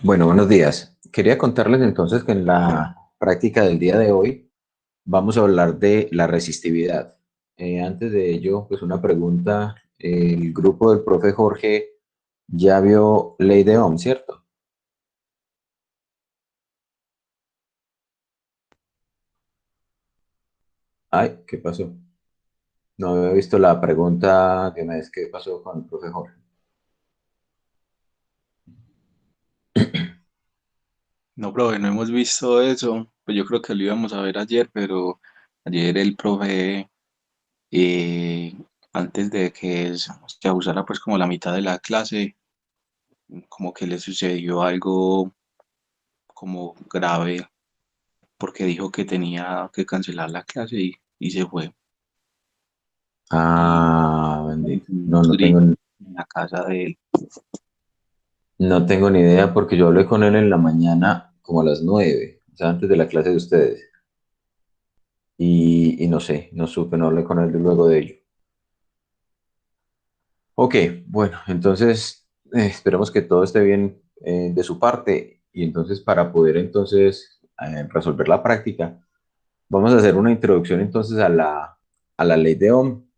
Bueno, buenos días. Quería contarles entonces que en la práctica del día de hoy vamos a hablar de la resistividad. Antes de ello, pues una pregunta. El grupo del profe Jorge ya vio Ley de Ohm, ¿cierto? Ay, ¿qué pasó? No había visto la pregunta que me es qué pasó con el profe Jorge. No, profe, no hemos visto eso. Pues yo creo que lo íbamos a ver ayer, pero ayer el profe, eh, antes de que se usara pues como la mitad de la clase, como que le sucedió algo como grave, porque dijo que tenía que cancelar la clase y se fue. Y Ah, bendito. No, unos gritos en la casa de él. no tengo ni idea porque yo hablé con él en la mañana como a las 9, o sea, antes de la clase de ustedes. Y no sé, no supe, no hablé con él luego de ello. Ok, bueno, entonces esperemos que todo esté bien de su parte y entonces para poder entonces resolver la práctica, vamos a hacer una introducción entonces a la ley de Ohm,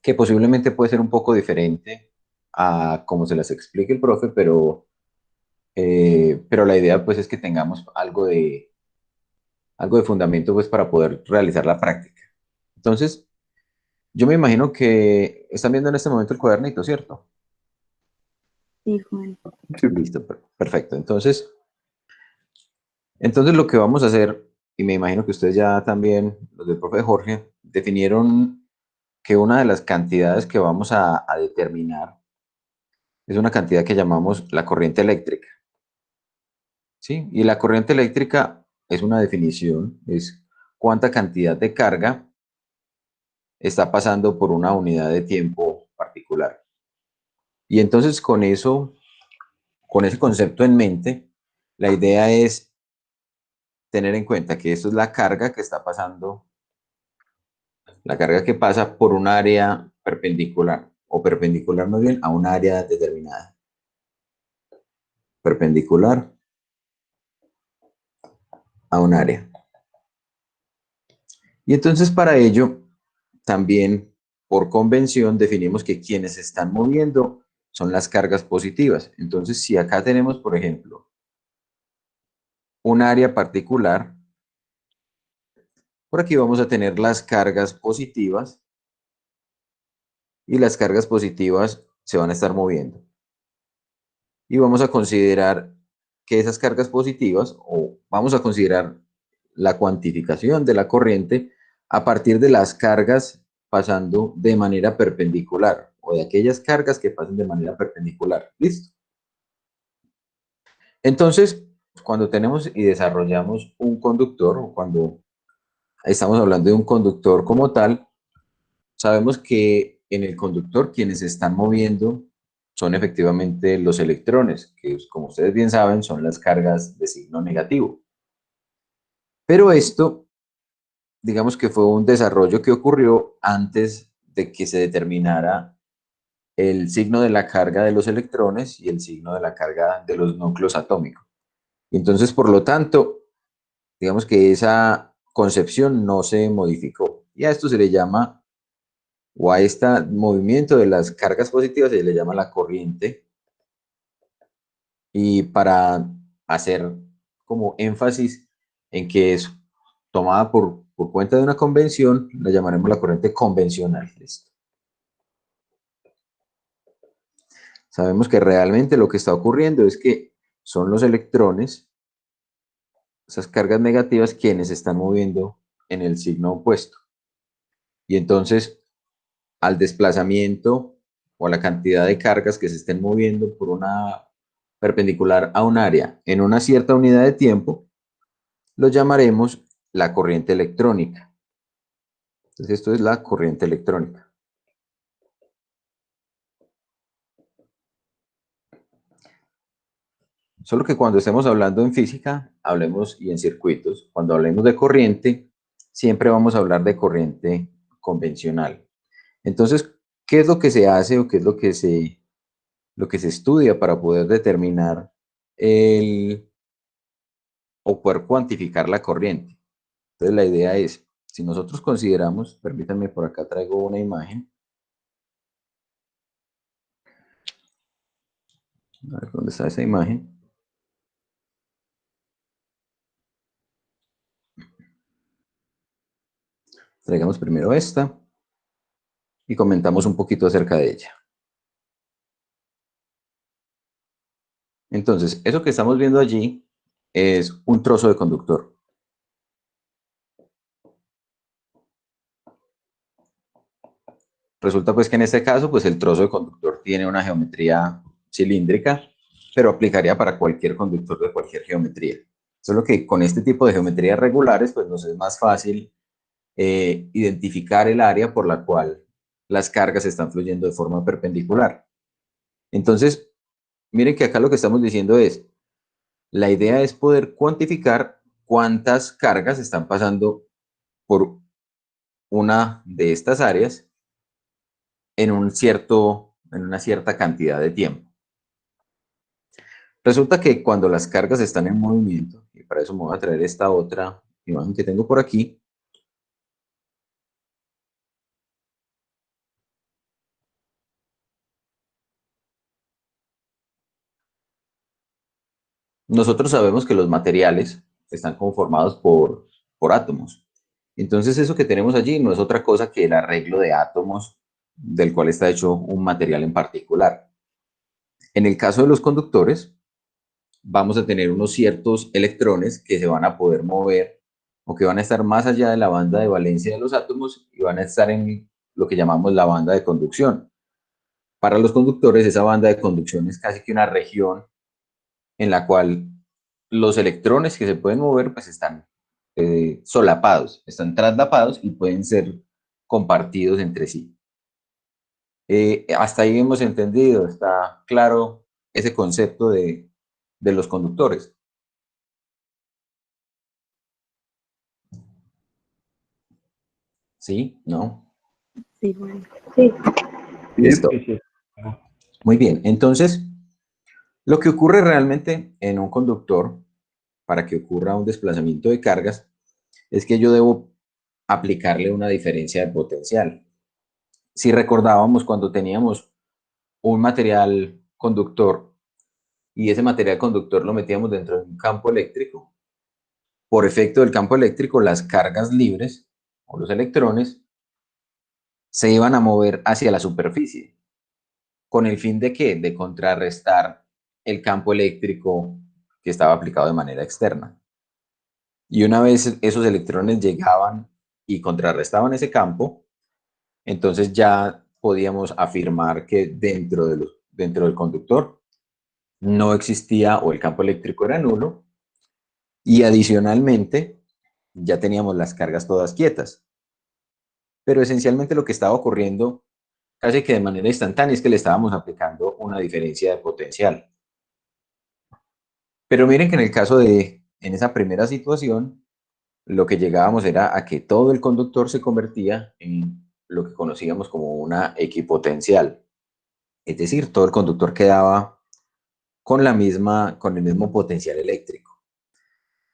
que posiblemente puede ser un poco diferente a como se las explique el profe, pero la idea pues es que tengamos algo de fundamento pues para poder realizar la práctica. Entonces, yo me imagino que están viendo en este momento el cuadernito, ¿cierto? Sí, Juan. Listo, perfecto. Entonces lo que vamos a hacer, y me imagino que ustedes ya también, los del profe Jorge, definieron que una de las cantidades que vamos a determinar es una cantidad que llamamos la corriente eléctrica, ¿sí? Y la corriente eléctrica es una definición, es cuánta cantidad de carga está pasando por una unidad de tiempo particular. Y entonces con eso, con ese concepto en mente, la idea es tener en cuenta que esto es la carga que está pasando, la carga que pasa por un área perpendicular o perpendicular más bien a un área determinada. Perpendicular a un área. Y entonces para ello también por convención definimos que quienes se están moviendo son las cargas positivas. Entonces si acá tenemos, por ejemplo, un área particular, por aquí vamos a tener las cargas positivas y las cargas positivas se van a estar moviendo. Y vamos a considerar que esas cargas positivas, o vamos a considerar la cuantificación de la corriente a partir de las cargas pasando de manera perpendicular, o de aquellas cargas que pasen de manera perpendicular. ¿Listo? Entonces, cuando tenemos y desarrollamos un conductor, o cuando estamos hablando de un conductor como tal, sabemos que en el conductor quienes se están moviendo son efectivamente los electrones, que como ustedes bien saben son las cargas de signo negativo. Pero esto, digamos que fue un desarrollo que ocurrió antes de que se determinara el signo de la carga de los electrones y el signo de la carga de los núcleos atómicos. Y entonces, por lo tanto, digamos que esa concepción no se modificó. Y a esto se le llama, o a este movimiento de las cargas positivas se le llama la corriente. Y para hacer como énfasis en que es tomada por cuenta de una convención, la llamaremos la corriente convencional. ¿Listo? Sabemos que realmente lo que está ocurriendo es que son los electrones, esas cargas negativas, quienes se están moviendo en el signo opuesto. Y entonces, al desplazamiento o a la cantidad de cargas que se estén moviendo por una perpendicular a un área en una cierta unidad de tiempo, lo llamaremos la corriente electrónica. Entonces, esto es la corriente electrónica. Solo que cuando estemos hablando en física, hablemos y en circuitos. Cuando hablemos de corriente, siempre vamos a hablar de corriente convencional. Entonces, ¿qué es lo que se hace o qué es lo que se lo que se estudia para poder determinar o poder cuantificar la corriente. Entonces la idea es, si nosotros consideramos, permítanme por acá traigo una imagen. A ver, ¿dónde está esa imagen? Traigamos primero esta y comentamos un poquito acerca de ella. Entonces, eso que estamos viendo allí es un trozo de conductor. Resulta pues que en este caso, pues el trozo de conductor tiene una geometría cilíndrica, pero aplicaría para cualquier conductor de cualquier geometría. Solo que con este tipo de geometrías regulares, pues nos es más fácil identificar el área por la cual las cargas están fluyendo de forma perpendicular. Entonces, miren que acá lo que estamos diciendo es, la idea es poder cuantificar cuántas cargas están pasando por una de estas áreas en en una cierta cantidad de tiempo. Resulta que cuando las cargas están en movimiento, y para eso me voy a traer esta otra imagen que tengo por aquí, nosotros sabemos que los materiales están conformados por átomos. Entonces eso que tenemos allí no es otra cosa que el arreglo de átomos del cual está hecho un material en particular. En el caso de los conductores, vamos a tener unos ciertos electrones que se van a poder mover o que van a estar más allá de la banda de valencia de los átomos y van a estar en lo que llamamos la banda de conducción. Para los conductores, esa banda de conducción es casi que una región en la cual los electrones que se pueden mover pues están solapados, están traslapados y pueden ser compartidos entre sí. Hasta ahí hemos entendido, está claro ese concepto de los conductores. ¿Sí? ¿No? Sí, Juan. Sí, Listo. Sí, sí. Muy bien. Entonces, lo que ocurre realmente en un conductor, para que ocurra un desplazamiento de cargas, es que yo debo aplicarle una diferencia de potencial. Si recordábamos cuando teníamos un material conductor y ese material conductor lo metíamos dentro de un campo eléctrico, por efecto del campo eléctrico, las cargas libres o los electrones se iban a mover hacia la superficie. ¿Con el fin de qué? De contrarrestar el campo eléctrico que estaba aplicado de manera externa. Y una vez esos electrones llegaban y contrarrestaban ese campo, entonces ya podíamos afirmar que dentro del conductor no existía o el campo eléctrico era nulo y adicionalmente ya teníamos las cargas todas quietas. Pero esencialmente lo que estaba ocurriendo casi que de manera instantánea es que le estábamos aplicando una diferencia de potencial. Pero miren que en el caso en esa primera situación, lo que llegábamos era a que todo el conductor se convertía en lo que conocíamos como una equipotencial. Es decir, todo el conductor quedaba con el mismo potencial eléctrico.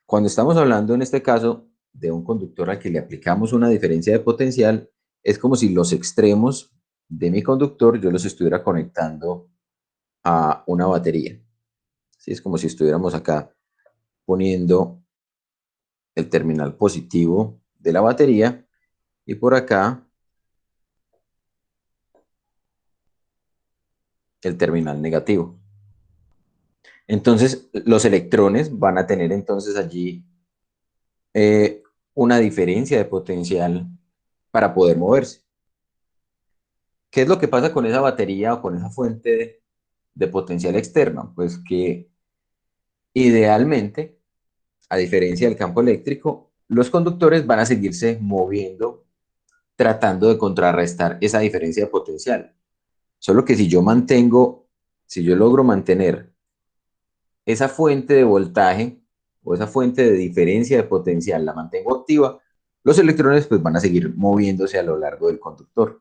Cuando estamos hablando en este caso de un conductor al que le aplicamos una diferencia de potencial, es como si los extremos de mi conductor yo los estuviera conectando a una batería. ¿Sí? Es como si estuviéramos acá poniendo el terminal positivo de la batería y por acá el terminal negativo. Entonces, los electrones van a tener entonces allí una diferencia de potencial para poder moverse. ¿Qué es lo que pasa con esa batería o con esa fuente de potencial externo? Pues que idealmente, a diferencia del campo eléctrico, los conductores van a seguirse moviendo tratando de contrarrestar esa diferencia de potencial. Solo que si yo logro mantener esa fuente de voltaje o esa fuente de diferencia de potencial, la mantengo activa, los electrones pues van a seguir moviéndose a lo largo del conductor.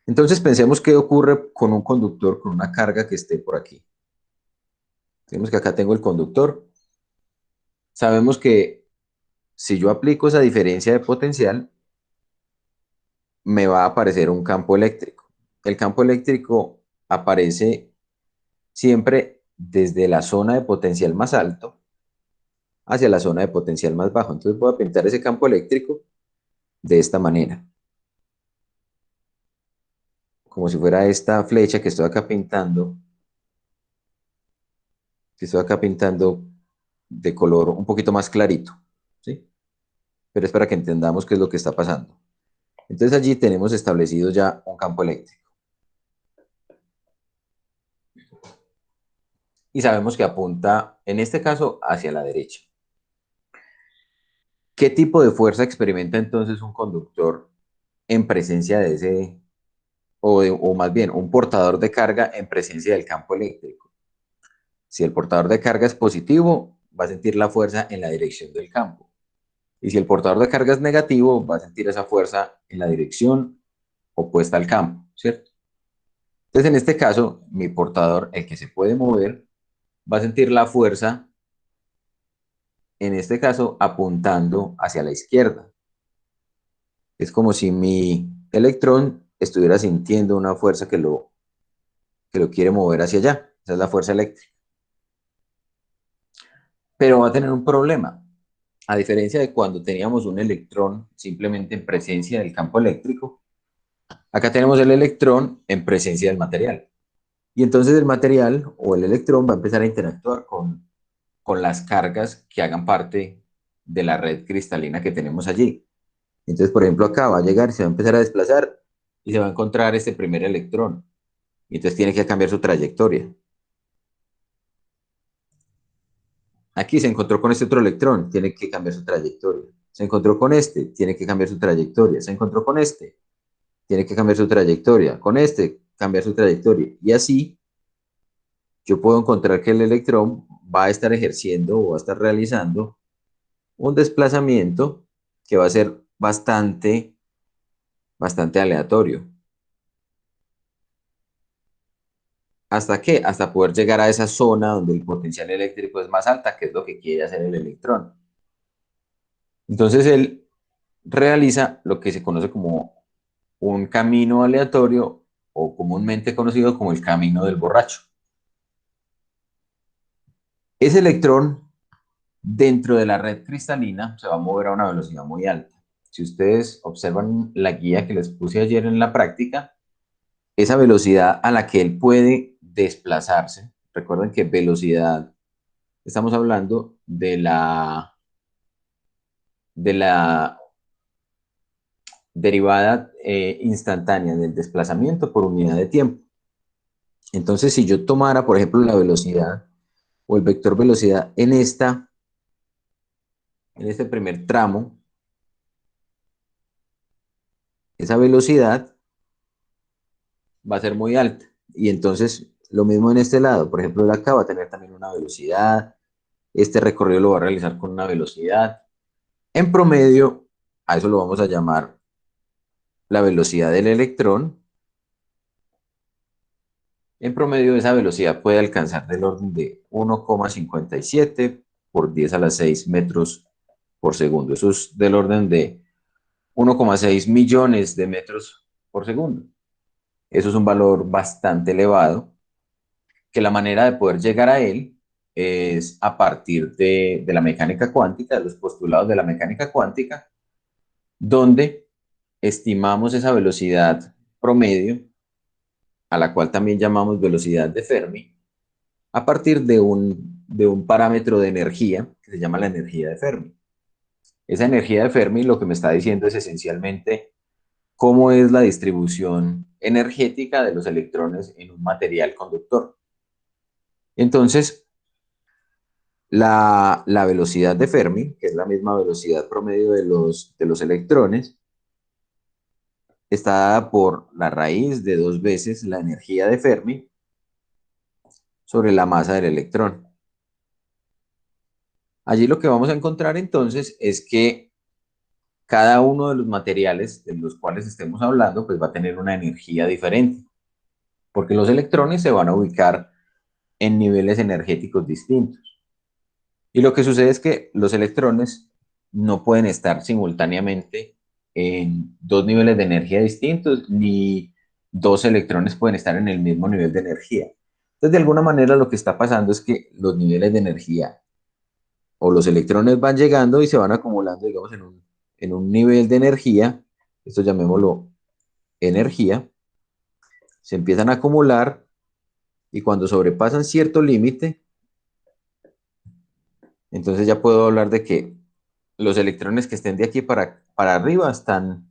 Entonces pensemos qué ocurre con un conductor con una carga que esté por aquí. Tenemos que acá tengo el conductor. Sabemos que si yo aplico esa diferencia de potencial, me va a aparecer un campo eléctrico. El campo eléctrico aparece siempre desde la zona de potencial más alto hacia la zona de potencial más bajo. Entonces voy a pintar ese campo eléctrico de esta manera, como si fuera esta flecha que estoy acá pintando de color un poquito más clarito, ¿sí? Pero es para que entendamos qué es lo que está pasando. Entonces allí tenemos establecido ya un campo eléctrico y sabemos que apunta, en este caso, hacia la derecha. ¿Qué tipo de fuerza experimenta entonces un conductor en presencia de ese, o más bien, un portador de carga en presencia del campo eléctrico? Si el portador de carga es positivo, va a sentir la fuerza en la dirección del campo. Y si el portador de carga es negativo, va a sentir esa fuerza en la dirección opuesta al campo, ¿cierto? Entonces, en este caso, mi portador, el que se puede mover, va a sentir la fuerza, en este caso, apuntando hacia la izquierda. Es como si mi electrón estuviera sintiendo una fuerza que lo quiere mover hacia allá. Esa es la fuerza eléctrica. Pero va a tener un problema. A diferencia de cuando teníamos un electrón simplemente en presencia del campo eléctrico, acá tenemos el electrón en presencia del material. Y entonces el material o el electrón va a empezar a interactuar con las cargas que hagan parte de la red cristalina que tenemos allí. Entonces, por ejemplo, acá va a llegar y se va a empezar a desplazar y se va a encontrar este primer electrón. Y entonces tiene que cambiar su trayectoria. Aquí se encontró con este otro electrón, tiene que cambiar su trayectoria. Se encontró con este, tiene que cambiar su trayectoria. Se encontró con este, tiene que cambiar su trayectoria. Con este, cambiar su trayectoria. Y así yo puedo encontrar que el electrón va a estar ejerciendo o va a estar realizando un desplazamiento que va a ser bastante aleatorio. ¿Hasta qué? Hasta poder llegar a esa zona donde el potencial eléctrico es más alta, que es lo que quiere hacer el electrón. Entonces él realiza lo que se conoce como un camino aleatorio o comúnmente conocido como el camino del borracho. Ese electrón dentro de la red cristalina se va a mover a una velocidad muy alta. Si ustedes observan la guía que les puse ayer en la práctica, esa velocidad a la que él puede desplazarse, recuerden que velocidad, estamos hablando de la derivada instantánea del desplazamiento por unidad de tiempo. Entonces, si yo tomara, por ejemplo, la velocidad o el vector velocidad en este primer tramo, esa velocidad va a ser muy alta. Y entonces, lo mismo en este lado. Por ejemplo, el acá va a tener también una velocidad. Este recorrido lo va a realizar con una velocidad. En promedio, a eso lo vamos a llamar la velocidad del electrón. En promedio, esa velocidad puede alcanzar del orden de 1,57 por 10 a la 6 metros por segundo. Eso es del orden de 1,6 millones de metros por segundo. Eso es un valor bastante elevado, que la manera de poder llegar a él es a partir de la mecánica cuántica, de los postulados de la mecánica cuántica, donde estimamos esa velocidad promedio, a la cual también llamamos velocidad de Fermi, a partir de un parámetro de energía que se llama la energía de Fermi. Esa energía de Fermi lo que me está diciendo es esencialmente cómo es la distribución energética de los electrones en un material conductor. Entonces, la velocidad de Fermi, que es la misma velocidad promedio de los electrones, está dada por la raíz de 2 veces la energía de Fermi sobre la masa del electrón. Allí lo que vamos a encontrar entonces es que cada uno de los materiales de los cuales estemos hablando, pues va a tener una energía diferente, porque los electrones se van a ubicar en niveles energéticos distintos. Y lo que sucede es que los electrones no pueden estar simultáneamente en dos niveles de energía distintos, ni dos electrones pueden estar en el mismo nivel de energía. Entonces, de alguna manera, lo que está pasando es que los niveles de energía o los electrones van llegando y se van acumulando, digamos, en un nivel de energía, esto llamémoslo energía, se empiezan a acumular y cuando sobrepasan cierto límite, entonces ya puedo hablar de que los electrones que estén de aquí para arriba están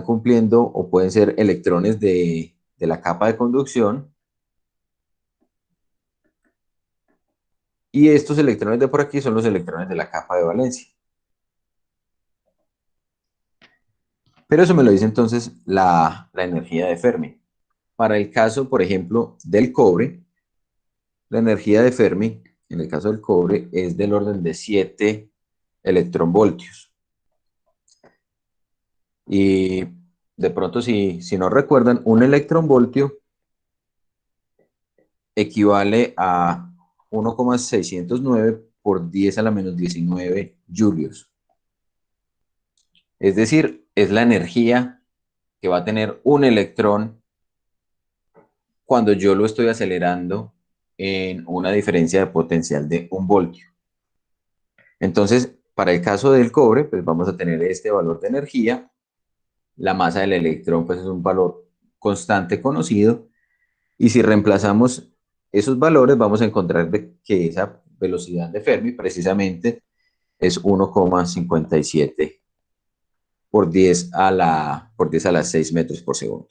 cumpliendo o pueden ser electrones de la capa de conducción y estos electrones de por aquí son los electrones de la capa de valencia. Pero eso me lo dice entonces la energía de Fermi. Para el caso, por ejemplo, del cobre, la energía de Fermi, en el caso del cobre, es del orden de 7 electronvoltios. Y de pronto, si no recuerdan, un electronvoltio equivale a 1,609 por 10 a la menos 19 julios. Es decir, es la energía que va a tener un electrón cuando yo lo estoy acelerando en una diferencia de potencial de 1 voltio. Entonces, para el caso del cobre, pues vamos a tener este valor de energía. La masa del electrón, pues es un valor constante conocido. Y si reemplazamos esos valores, vamos a encontrar que esa velocidad de Fermi precisamente es 1,57 por 10 a la 6 metros por segundo.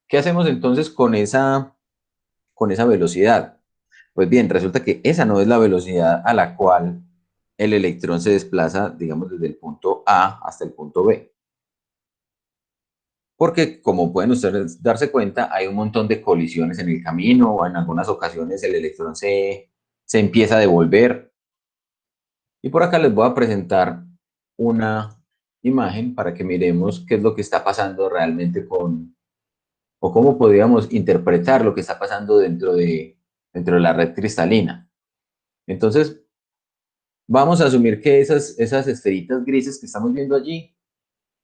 ¿Qué hacemos entonces con esa velocidad? Pues bien, resulta que esa no es la velocidad a la cual el electrón se desplaza, digamos, desde el punto A hasta el punto B. Porque, como pueden ustedes darse cuenta, hay un montón de colisiones en el camino, o en algunas ocasiones el electrón se empieza a devolver. Y por acá les voy a presentar una imagen para que miremos qué es lo que está pasando realmente o cómo podríamos interpretar lo que está pasando dentro de la red cristalina. Entonces, vamos a asumir que esas esferitas grises que estamos viendo allí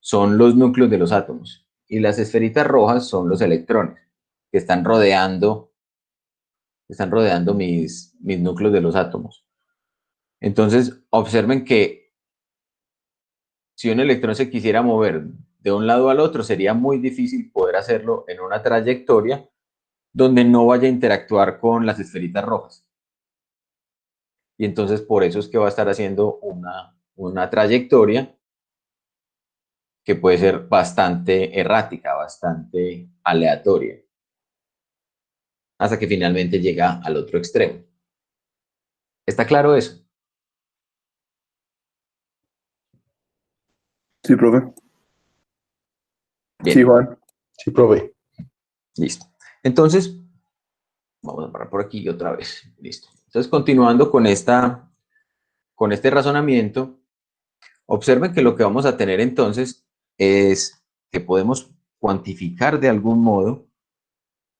son los núcleos de los átomos y las esferitas rojas son los electrones que están rodeando mis núcleos de los átomos. Entonces, observen que si un electrón se quisiera mover de un lado al otro, sería muy difícil poder hacerlo en una trayectoria donde no vaya a interactuar con las esferitas rojas. Y entonces por eso es que va a estar haciendo una trayectoria que puede ser bastante errática, bastante aleatoria, hasta que finalmente llega al otro extremo. ¿Está claro eso? Sí, profe. Sí, Bien, Juan. Sí, profe. listo. Entonces, vamos a parar por aquí otra vez. Listo. Entonces, continuando con este razonamiento, observen que lo que vamos a tener entonces es que podemos cuantificar de algún modo,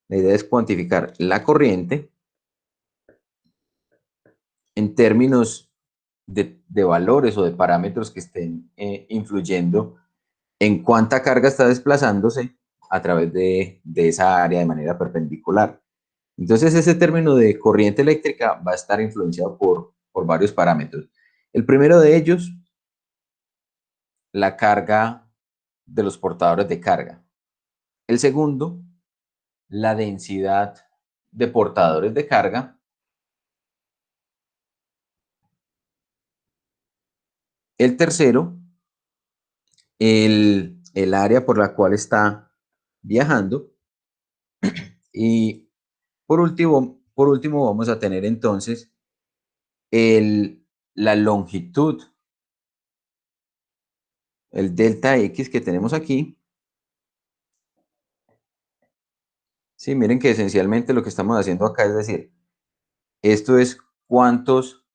la idea es cuantificar la corriente en términos de valores o de parámetros que estén influyendo en cuánta carga está desplazándose a través de esa área de manera perpendicular. Entonces, ese término de corriente eléctrica va a estar influenciado por varios parámetros. El primero de ellos, la carga de los portadores de carga. El segundo, la densidad de portadores de carga. El tercero, el área por la cual está viajando. Y por último vamos a tener entonces la longitud, el delta X que tenemos aquí. Sí, miren que esencialmente lo que estamos haciendo acá es decir, esto es cuántos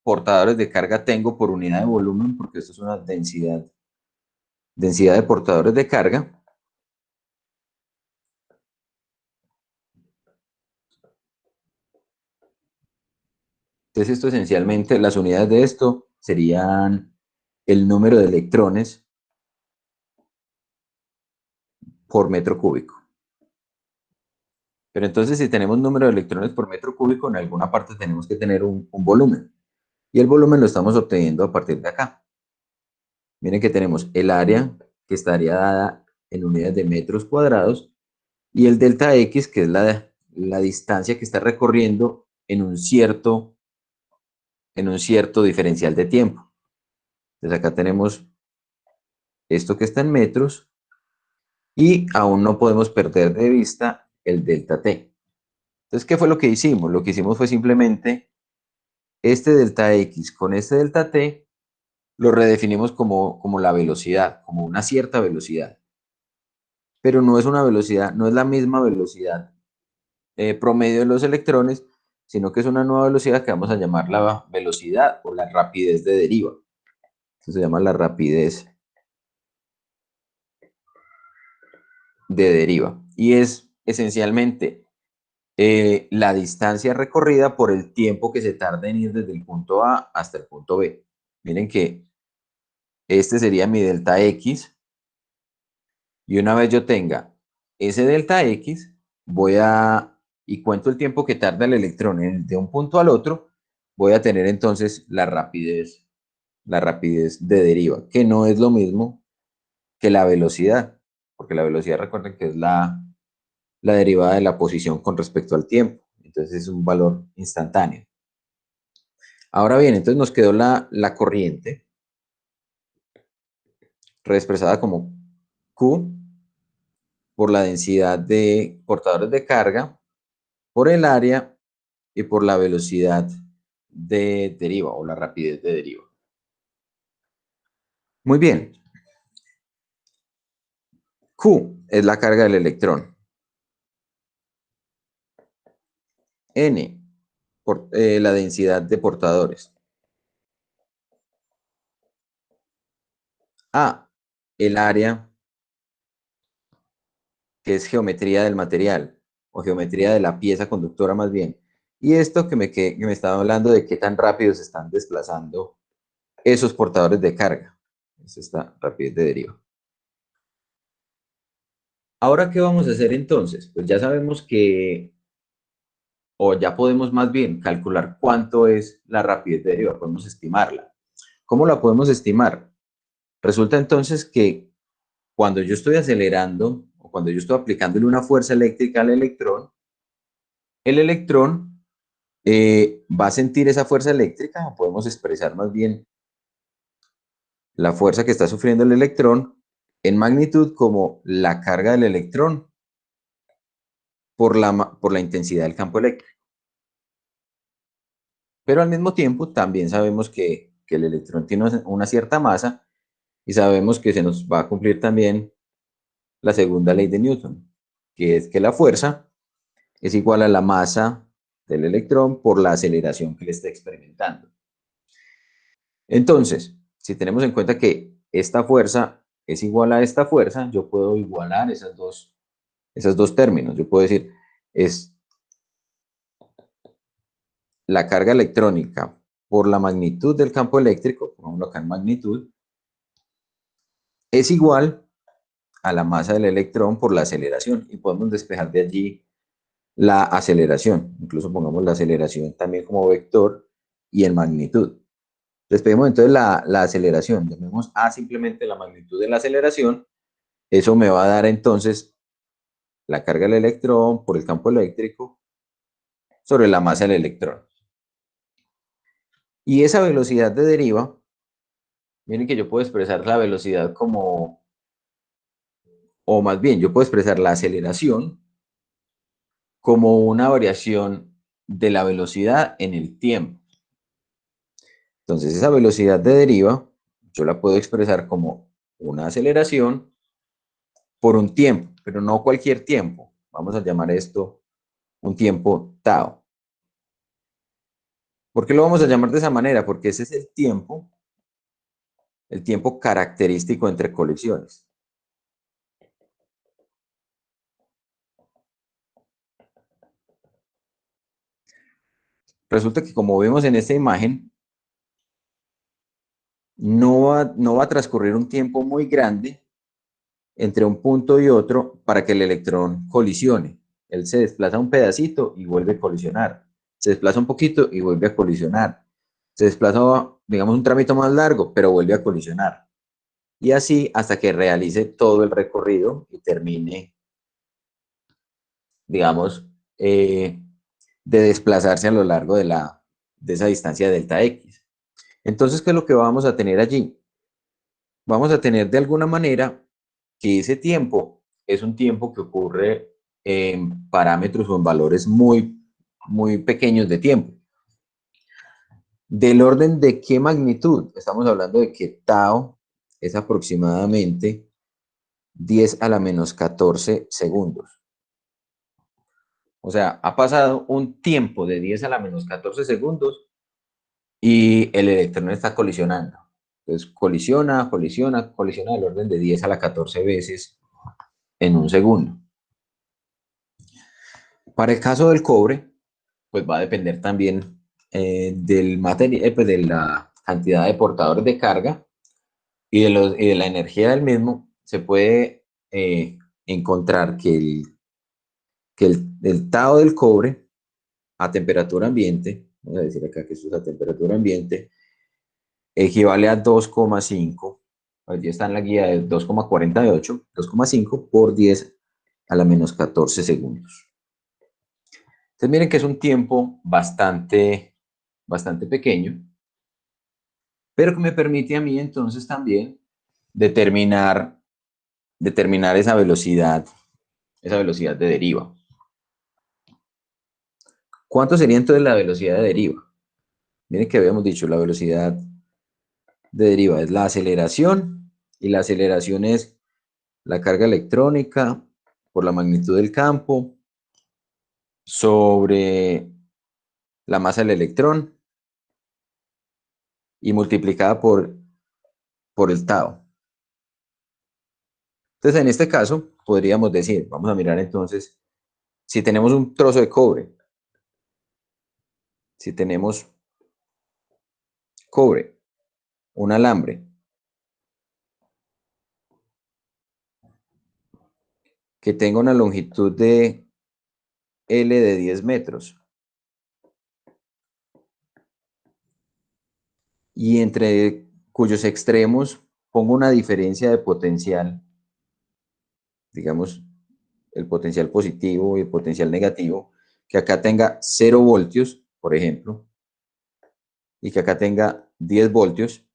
portadores de carga tengo por unidad de volumen, porque esto es una densidad de portadores de carga. Entonces esto esencialmente, las unidades de esto serían el número de electrones por metro cúbico. Pero entonces si tenemos número de electrones por metro cúbico, en alguna parte tenemos que tener un volumen. Y el volumen lo estamos obteniendo a partir de acá. Miren que tenemos el área que estaría dada en unidades de metros cuadrados y el delta X, que es la distancia que está recorriendo en un cierto diferencial de tiempo. Entonces acá tenemos esto que está en metros y aún no podemos perder de vista el delta T. Entonces, ¿qué fue lo que hicimos? Lo que hicimos fue simplemente este delta X con este delta T lo redefinimos como la velocidad, como una cierta velocidad. Pero no es una velocidad, no es la misma velocidad promedio de los electrones, sino que es una nueva velocidad que vamos a llamar la velocidad o la rapidez de deriva. Eso se llama la rapidez de deriva. Y es esencialmente la distancia recorrida por el tiempo que se tarda en ir desde el punto A hasta el punto B. Miren que este sería mi delta X. Y una vez yo tenga ese delta X, y cuento el tiempo que tarda el electrón de un punto al otro, voy a tener entonces la rapidez de deriva, que no es lo mismo que la velocidad, porque la velocidad recuerden que es la derivada de la posición con respecto al tiempo, entonces es un valor instantáneo. Ahora bien, entonces nos quedó la corriente, reexpresada como Q por la densidad de portadores de carga, por el área y por la velocidad de deriva o la rapidez de deriva. Muy bien. Q es la carga del electrón. N, la densidad de portadores. A, el área, que es geometría del material o geometría de la pieza conductora más bien. Y esto que me estaba hablando de qué tan rápido se están desplazando esos portadores de carga. Es esta rapidez de deriva. Ahora, ¿qué vamos a hacer entonces? Pues ya sabemos o ya podemos más bien calcular cuánto es la rapidez de deriva, podemos estimarla. ¿Cómo la podemos estimar? Resulta entonces que cuando yo estoy acelerando o cuando yo estoy aplicándole una fuerza eléctrica al electrón, el electrón va a sentir esa fuerza eléctrica, o podemos expresar más bien la fuerza que está sufriendo el electrón en magnitud como la carga del electrón por la intensidad del campo eléctrico. Pero al mismo tiempo también sabemos que el electrón tiene una cierta masa y sabemos que se nos va a cumplir también la segunda ley de Newton, que es que la fuerza es igual a la masa del electrón por la aceleración que le está experimentando. Entonces, si tenemos en cuenta que esta fuerza es igual a esta fuerza, yo puedo igualar esos dos términos. Yo puedo decir, es la carga electrónica por la magnitud del campo eléctrico, pongámoslo acá en magnitud, es igual a la masa del electrón por la aceleración. Y podemos despejar de allí la aceleración. Incluso pongamos la aceleración también como vector y en magnitud. Despejemos entonces la aceleración. Llamemos A simplemente la magnitud de la aceleración. Eso me va a dar entonces la carga del electrón por el campo eléctrico sobre la masa del electrón. Y esa velocidad de deriva, miren que yo puedo expresar la velocidad o más bien, yo puedo expresar la aceleración como una variación de la velocidad en el tiempo. Entonces, esa velocidad de deriva, yo la puedo expresar como una aceleración por un tiempo, pero no cualquier tiempo. Vamos a llamar esto un tiempo tau. ¿Por qué lo vamos a llamar de esa manera? Porque ese es el tiempo característico entre colisiones. Resulta que como vemos en esta imagen, no va a transcurrir un tiempo muy grande entre un punto y otro para que el electrón colisione. Él se desplaza un pedacito y vuelve a colisionar. Se desplaza un poquito y vuelve a colisionar. Se desplaza, digamos, un trámite más largo, pero vuelve a colisionar. Y así hasta que realice todo el recorrido y termine, digamos, de desplazarse a lo largo de esa distancia delta X. Entonces, ¿qué es lo que vamos a tener allí? Vamos a tener de alguna manera que ese tiempo es un tiempo que ocurre en parámetros o en valores muy pequeños de tiempo. ¿Del orden de qué magnitud? Estamos hablando de que tau es aproximadamente 10 a la menos 14 segundos. O sea, ha pasado un tiempo de 10 a la menos 14 segundos y el electrón está colisionando. Entonces, colisiona del orden de 10 a la 14 veces en un segundo. Para el caso del cobre, pues va a depender también del material, pues de la cantidad de portadores de carga y de la energía del mismo. Se puede encontrar el tau del cobre a temperatura ambiente, vamos a decir acá que esto es a temperatura ambiente, equivale a 2,5, allí está en la guía de 2,48, 2,5 por 10 a la menos 14 segundos. Entonces miren que es un tiempo bastante pequeño, pero que me permite a mí entonces también determinar esa velocidad de deriva. ¿Cuánto sería entonces la velocidad de deriva? Miren que habíamos dicho, la velocidad de deriva es la aceleración, y la aceleración es la carga electrónica por la magnitud del campo sobre la masa del electrón y multiplicada por el tau. Entonces, en este caso, podríamos decir, vamos a mirar entonces, si tenemos un trozo de cobre, si tenemos cobre, un alambre, que tenga una longitud de L de 10 metros, y entre cuyos extremos pongo una diferencia de potencial, digamos, el potencial positivo y el potencial negativo, que acá tenga 0 voltios, por ejemplo, y que acá tenga 10 voltios.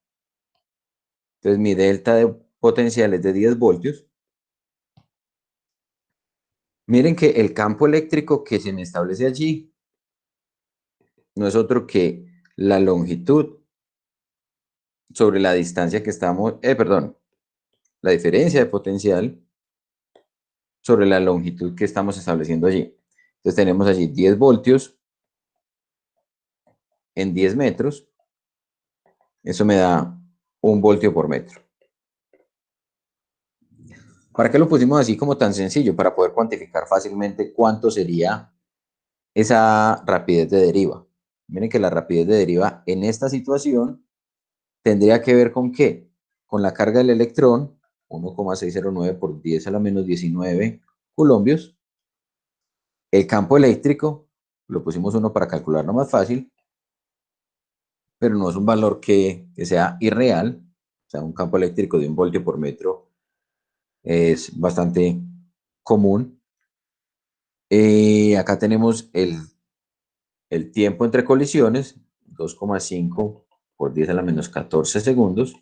Entonces mi delta de potencial es de 10 voltios. Miren que el campo eléctrico que se me establece allí no es otro que la longitud sobre la distancia que estamos, perdón, la diferencia de potencial sobre la longitud que estamos estableciendo allí. Entonces tenemos allí 10 voltios en 10 metros. Eso me da 1 voltio por metro. ¿Para qué lo pusimos así como tan sencillo? Para poder cuantificar fácilmente cuánto sería esa rapidez de deriva. Miren que la rapidez de deriva en esta situación tendría que ver con qué? Con la carga del electrón, 1,609 por 10 a la menos 19 coulombios. El campo eléctrico, lo pusimos 1 para calcularlo más fácil, pero no es un valor que sea irreal. O sea, un campo eléctrico de 1 voltio por metro es bastante común. Acá tenemos el tiempo entre colisiones, 2,5 por 10 a la menos 14 segundos,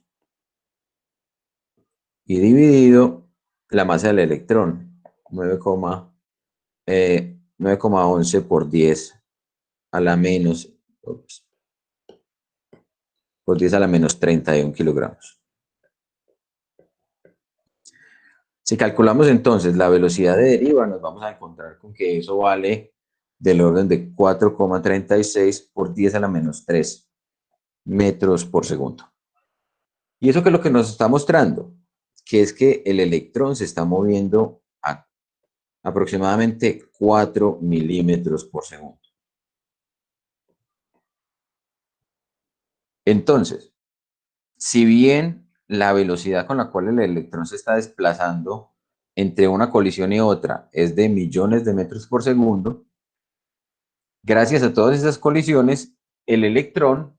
y dividido la masa del electrón, 9,11 por 10 a la menos, por 10 a la menos 31 kilogramos. Si calculamos entonces la velocidad de deriva, nos vamos a encontrar con que eso vale del orden de 4,36 por 10 a la menos 3 metros por segundo. ¿Y eso qué es lo que nos está mostrando? Que es que el electrón se está moviendo a aproximadamente 4 milímetros por segundo. Entonces, si bien la velocidad con la cual el electrón se está desplazando entre una colisión y otra es de millones de metros por segundo, gracias a todas esas colisiones, el electrón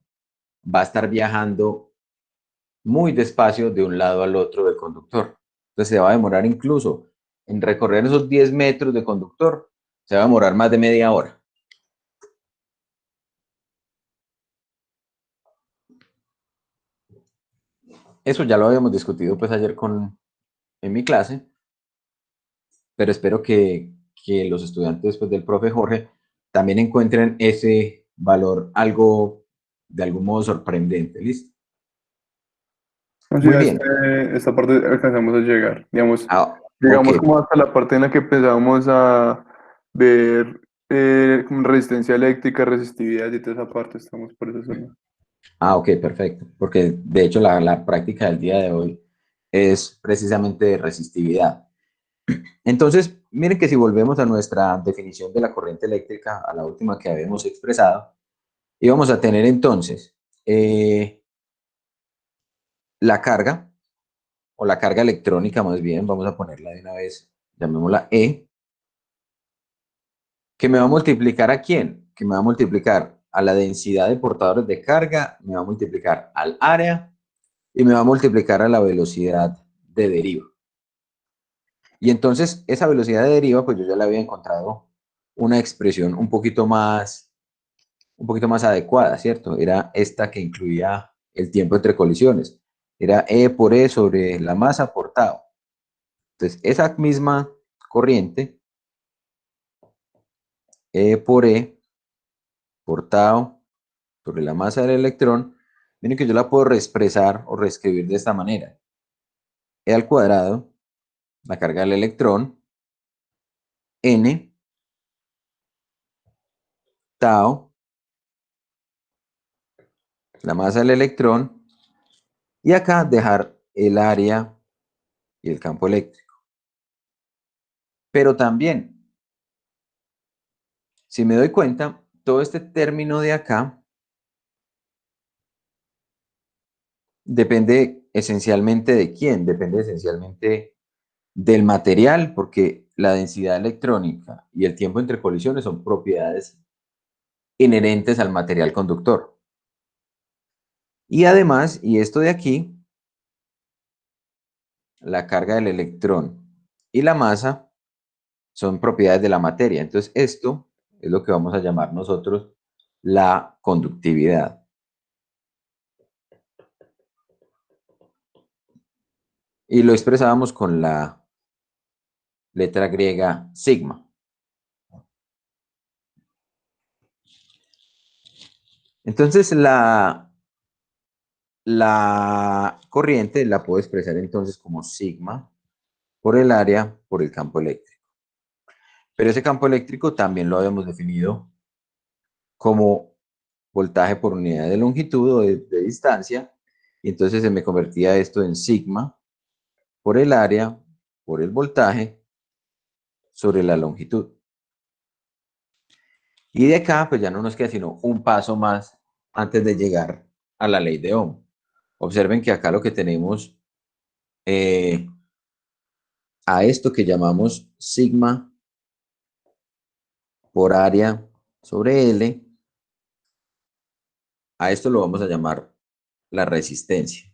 va a estar viajando muy despacio de un lado al otro del conductor. Entonces se va a demorar incluso en recorrer esos 10 metros de conductor, se va a demorar más de media hora. Eso ya lo habíamos discutido pues ayer en mi clase, pero espero que los estudiantes pues, del profe Jorge también encuentren ese valor algo, de algún modo sorprendente. ¿Listo? Así Muy a bien. esta parte alcanzamos a llegar. Digamos, Ah, ok. llegamos como hasta la parte en la que empezamos a ver como resistencia eléctrica, resistividad y toda esa parte. Estamos por esa zona. Ok, perfecto. Porque de hecho la práctica del día de hoy es precisamente de resistividad. Entonces, miren que si volvemos a nuestra definición de la corriente eléctrica, a la última que habíamos expresado, íbamos a tener entonces la carga, o la carga electrónica más bien, vamos a ponerla de una vez, llamémosla E, que me va a multiplicar ¿a quién? Que me va a multiplicar a la densidad de portadores de carga, me va a multiplicar al área y me va a multiplicar a la velocidad de deriva. Y entonces esa velocidad de deriva, pues yo ya le había encontrado una expresión un poquito más adecuada, ¿cierto? Era esta que incluía el tiempo entre colisiones. Era E por E sobre la masa por tau. Entonces, esa misma corriente, E por E por tau sobre la masa del electrón, miren que yo la puedo reexpresar o reescribir de esta manera. E al cuadrado, la carga del electrón, N, tau, la masa del electrón, y acá dejar el área y el campo eléctrico. Pero también, si me doy cuenta, todo este término de acá depende esencialmente de quién, depende esencialmente del material, porque la densidad electrónica y el tiempo entre colisiones son propiedades inherentes al material conductor. Y además, y esto de aquí, la carga del electrón y la masa son propiedades de la materia. Entonces, esto es lo que vamos a llamar nosotros la conductividad. Y lo expresábamos con la letra griega sigma. Entonces, la corriente la puedo expresar entonces como sigma por el área por el campo eléctrico. Pero ese campo eléctrico también lo habíamos definido como voltaje por unidad de longitud o de distancia. Y entonces se me convertía esto en sigma por el área por el voltaje sobre la longitud. Y de acá, pues ya no nos queda sino un paso más antes de llegar a la ley de Ohm. Observen que acá lo que tenemos a esto que llamamos sigma por área sobre L, a esto lo vamos a llamar la resistencia.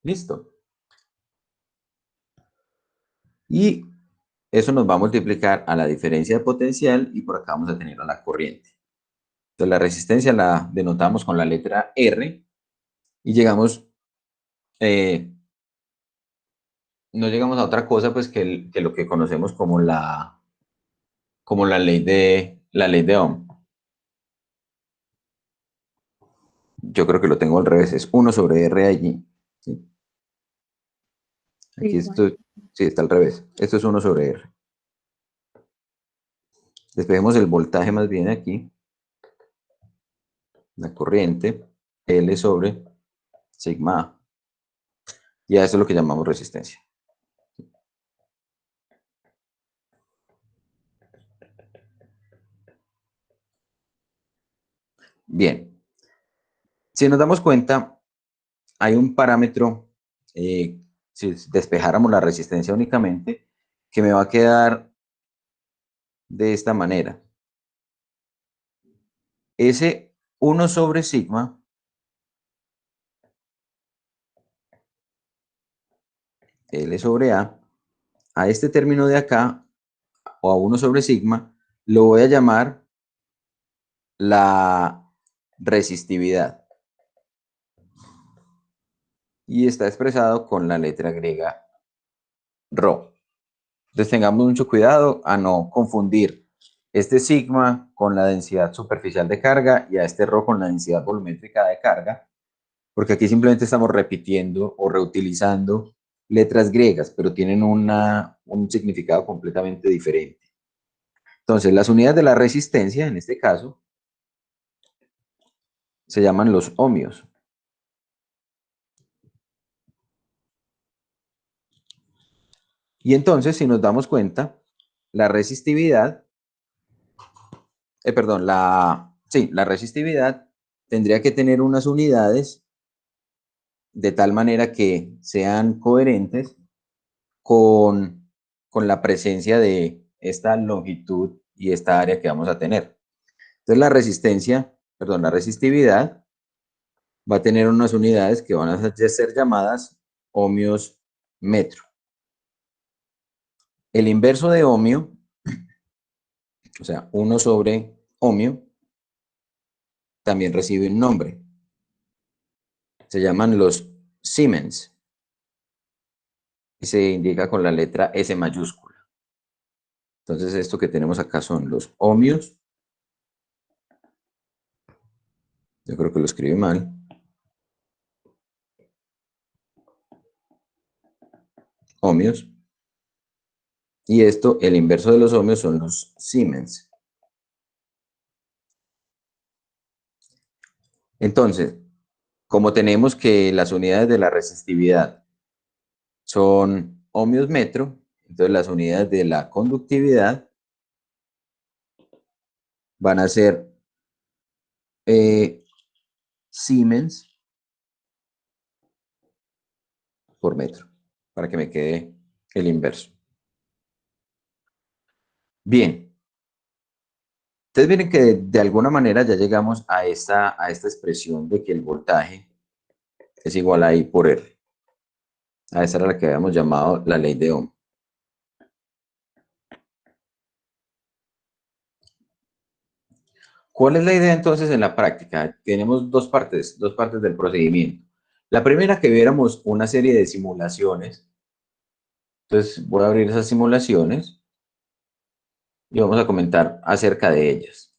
¿Listo? Y eso nos va a multiplicar a la diferencia de potencial y por acá vamos a tener a la corriente. Entonces la resistencia la denotamos con la letra R y llegamos, no llegamos a otra cosa pues que lo que conocemos como la ley de Ohm. yo creo que lo tengo al revés, es 1 sobre R allí. ¿Sí? Aquí Sí, esto, Juan. sí, está al revés. Esto es 1 sobre R. Despejemos el voltaje más bien aquí. La corriente, L sobre sigma A. Y a eso es lo que llamamos resistencia. Bien. Si nos damos cuenta, hay un parámetro, si despejáramos la resistencia únicamente, que me va a quedar de esta manera. Ese 1 sobre sigma L sobre a este término de acá, o a 1 sobre sigma, lo voy a llamar la resistividad. Y está expresado con la letra griega ρ. Entonces tengamos mucho cuidado a no confundir este sigma con la densidad superficial de carga y a este ρ con la densidad volumétrica de carga, porque aquí simplemente estamos repitiendo o reutilizando letras griegas, pero tienen un significado completamente diferente. Entonces, las unidades de la resistencia, en este caso, se llaman los ohmios. Y entonces, si nos damos cuenta, la resistividad, la resistividad tendría que tener unas unidades de tal manera que sean coherentes con, con la presencia de esta longitud y esta área que vamos a tener. Entonces, la resistividad va a tener unas unidades que van a ser llamadas ohmios metro. El inverso de ohmio, o sea, 1 sobre ohmio, también recibe un nombre. Se llaman los Siemens. Y se indica con la letra S mayúscula. Entonces, esto que tenemos acá son los ohmios. Yo creo que lo escribí mal. Ohmios. Y esto, el inverso de los ohmios son los Siemens. Entonces, como tenemos que las unidades de la resistividad son ohmios metro, entonces las unidades de la conductividad van a ser Siemens por metro, para que me quede el inverso. Bien. Entonces miren que de alguna manera ya llegamos a esta expresión de que el voltaje es igual a I por R. A esa era la que habíamos llamado la ley de Ohm. ¿Cuál es la idea entonces en la práctica? Tenemos dos partes del procedimiento. La primera, que viéramos una serie de simulaciones. Entonces voy a abrir esas simulaciones y vamos a comentar acerca de ellas.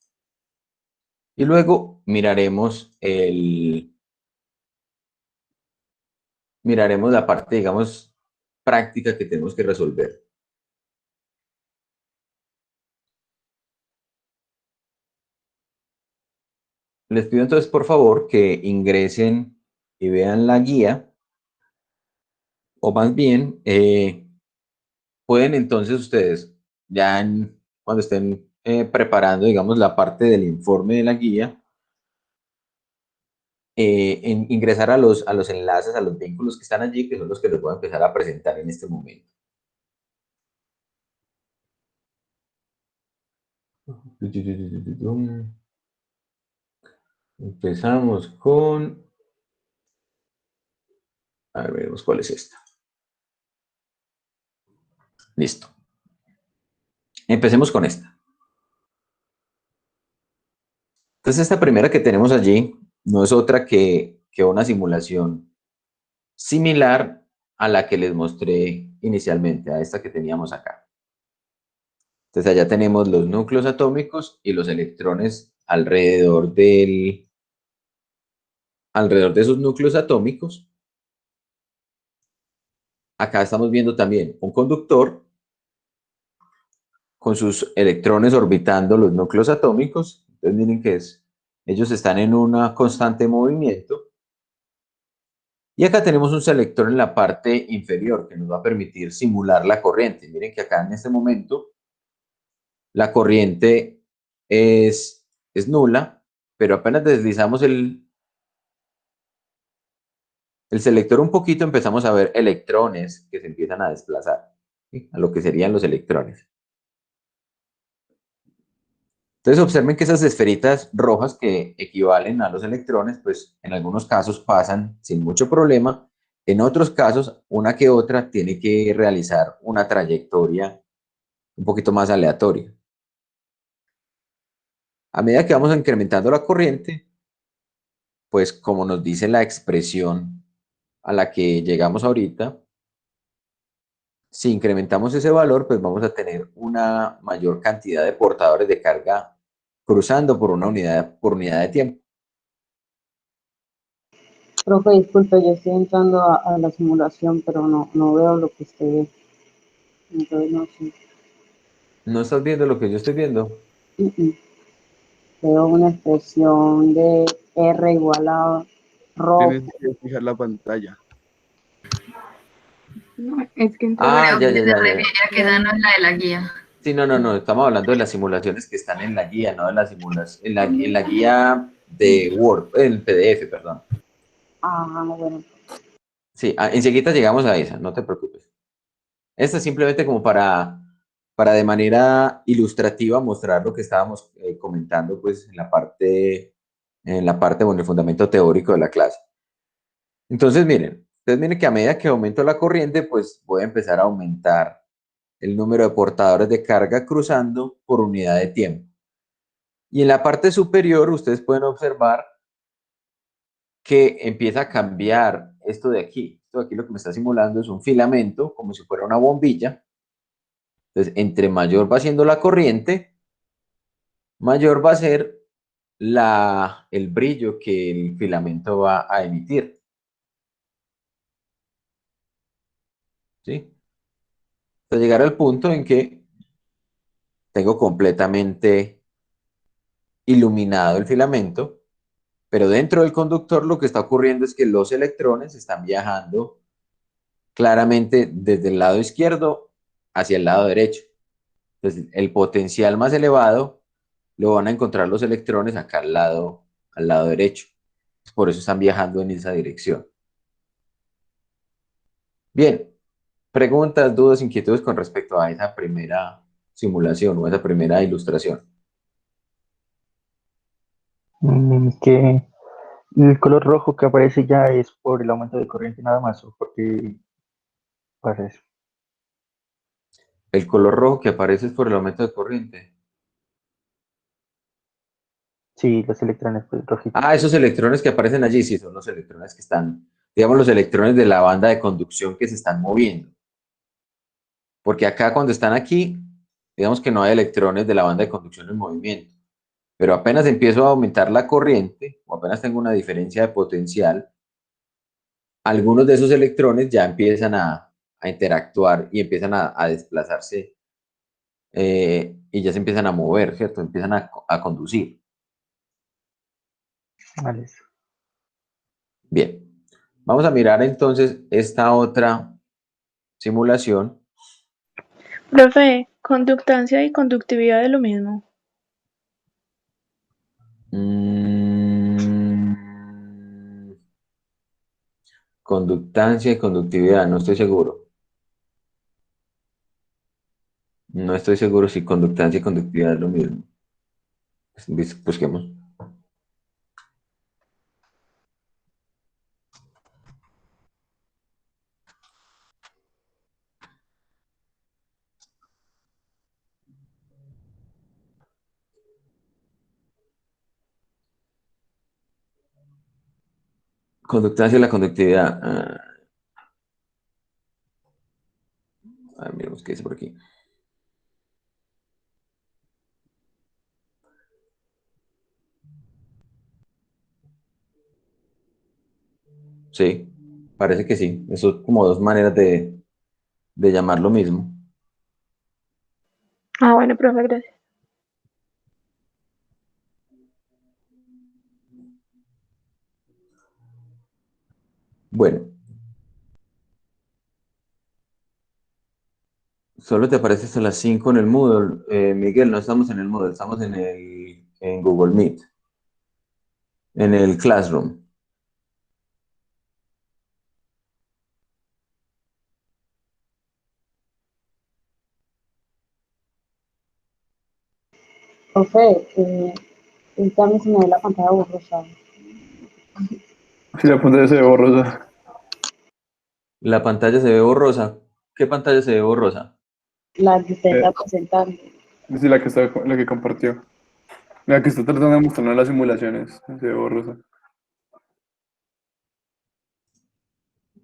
Y luego miraremos la parte, digamos, práctica que tenemos que resolver. Les pido entonces, por favor, que ingresen y vean la guía, o más bien, pueden entonces ustedes, cuando estén preparando, digamos, la parte del informe de la guía, ingresar a los enlaces, a los vínculos que están allí, que son los que les voy a empezar a presentar en este momento. Empezamos con... A ver, veremos cuál es esta. Listo. Empecemos con esta. Entonces, esta primera que tenemos allí no es otra que una simulación similar a la que les mostré inicialmente, a esta que teníamos acá. Entonces, allá tenemos los núcleos atómicos y los electrones alrededor alrededor de esos núcleos atómicos. Acá estamos viendo también un conductor con sus electrones orbitando los núcleos atómicos. Entonces miren que ellos están en un constante movimiento. Y acá tenemos un selector en la parte inferior que nos va a permitir simular la corriente. Miren que acá en este momento la corriente es nula, pero apenas deslizamos el selector un poquito, empezamos a ver electrones que se empiezan a desplazar, ¿sí? A lo que serían los electrones. Entonces observen que esas esferitas rojas que equivalen a los electrones, pues en algunos casos pasan sin mucho problema, en otros casos una que otra tiene que realizar una trayectoria un poquito más aleatoria. A medida que vamos incrementando la corriente, pues como nos dice la expresión a la que llegamos ahorita, si incrementamos ese valor, pues vamos a tener una mayor cantidad de portadores de carga cruzando por unidad de tiempo. Profe, disculpe, yo estoy entrando a la simulación, pero no veo lo que usted ve. Entonces no sé. ¿No estás viendo lo que yo estoy viendo? Mm, mm. Veo una expresión de R igual a rho. Tienes que fijar la pantalla. No, es que entonces Ah, Creo ya, que ya, se ya, ya. refiere a que esa no es la de la guía. Sí, no, estamos hablando de las simulaciones que están en la guía, no de las simulaciones, en la guía de Word, en el PDF, perdón. Ah, bueno. Sí, enseguida llegamos a esa, no te preocupes. Esta es simplemente como para de manera ilustrativa mostrar lo que estábamos comentando pues bueno, el fundamento teórico de la clase. Entonces, miren, ustedes miren que a medida que aumento la corriente, pues voy a empezar a aumentar el número de portadores de carga cruzando por unidad de tiempo. Y en la parte superior, ustedes pueden observar que empieza a cambiar esto de aquí. Esto de aquí lo que me está simulando es un filamento, como si fuera una bombilla. Entonces, entre mayor va siendo la corriente, mayor va a ser el brillo que el filamento va a emitir. ¿Sí? Hasta llegar al punto en que tengo completamente iluminado el filamento, pero dentro del conductor lo que está ocurriendo es que los electrones están viajando claramente desde el lado izquierdo hacia el lado derecho. Entonces, el potencial más elevado lo van a encontrar los electrones acá al lado derecho. Por eso están viajando en esa dirección. Bien, preguntas, dudas, inquietudes con respecto a esa primera simulación o esa primera ilustración. Que el color rojo que aparece ya es por el aumento de corriente nada más, o porque pasa eso. El color rojo que aparece es por el aumento de corriente. Sí, los electrones pues, rojitos. Ah, esos electrones que aparecen allí, sí, son los electrones que están, digamos, los electrones de la banda de conducción que se están moviendo. Porque acá cuando están aquí, digamos que no hay electrones de la banda de conducción en movimiento. Pero apenas empiezo a aumentar la corriente, o apenas tengo una diferencia de potencial, algunos de esos electrones ya empiezan a interactuar y empiezan a desplazarse y ya se empiezan a mover, ¿cierto? Empiezan a conducir. Vale, eso. Bien, vamos a mirar entonces esta otra simulación. Profe, conductancia y conductividad es lo mismo. Mm, conductancia y conductividad, no estoy seguro. No estoy seguro si conductancia y conductividad es lo mismo. Busquemos. Conductancia y la conductividad. Miremos qué dice por aquí. Sí, parece que sí. Eso es como dos maneras de llamar lo mismo. Ah, bueno, profe, gracias. Bueno, solo te apareces a las 5 en el Moodle. Miguel, no estamos en el Moodle, estamos en Google Meet, en el Classroom. Profe, también se me ve la pantalla borrosa. Si la pantalla se ve borrosa. La pantalla se ve borrosa. ¿Qué pantalla se ve borrosa? La que usted Eh, está presentando. sí, la que compartió. La que está tratando de mostrarnos las simulaciones. Se ve borrosa.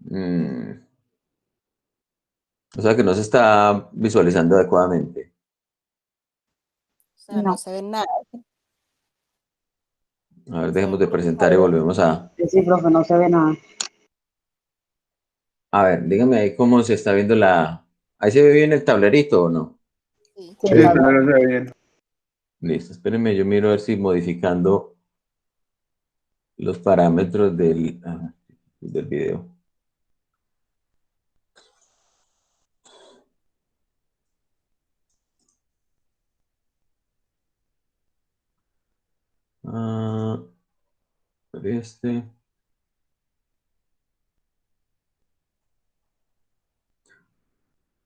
Mm, o sea que no se está visualizando adecuadamente. O sea, no No, se ve nada. A ver, Se ve dejemos de borroso. presentar y volvemos a... sí, profe, no se ve nada. A ver, dígame ahí cómo se está viendo la... ¿Ahí se ve bien el tablerito o no? Sí. Sí, Sí, está el bien. no se ve bien. Listo, espérenme, yo miro a ver si modificando los parámetros del video. Ah, este.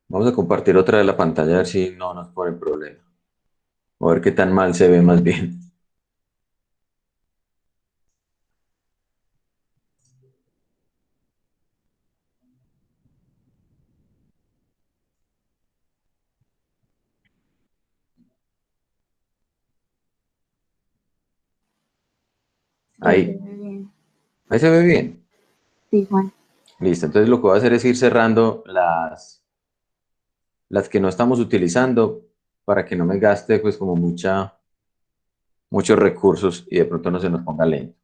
Vamos a compartir otra de la pantalla a ver si no nos pone problema. A ver qué tan mal se ve más bien. Ahí se Ahí, ve bien. ahí se ve bien. Sí, Juan. Listo, entonces lo que voy a hacer es ir cerrando las que no estamos utilizando para que no me gaste pues como muchos recursos y de pronto no se nos ponga lento.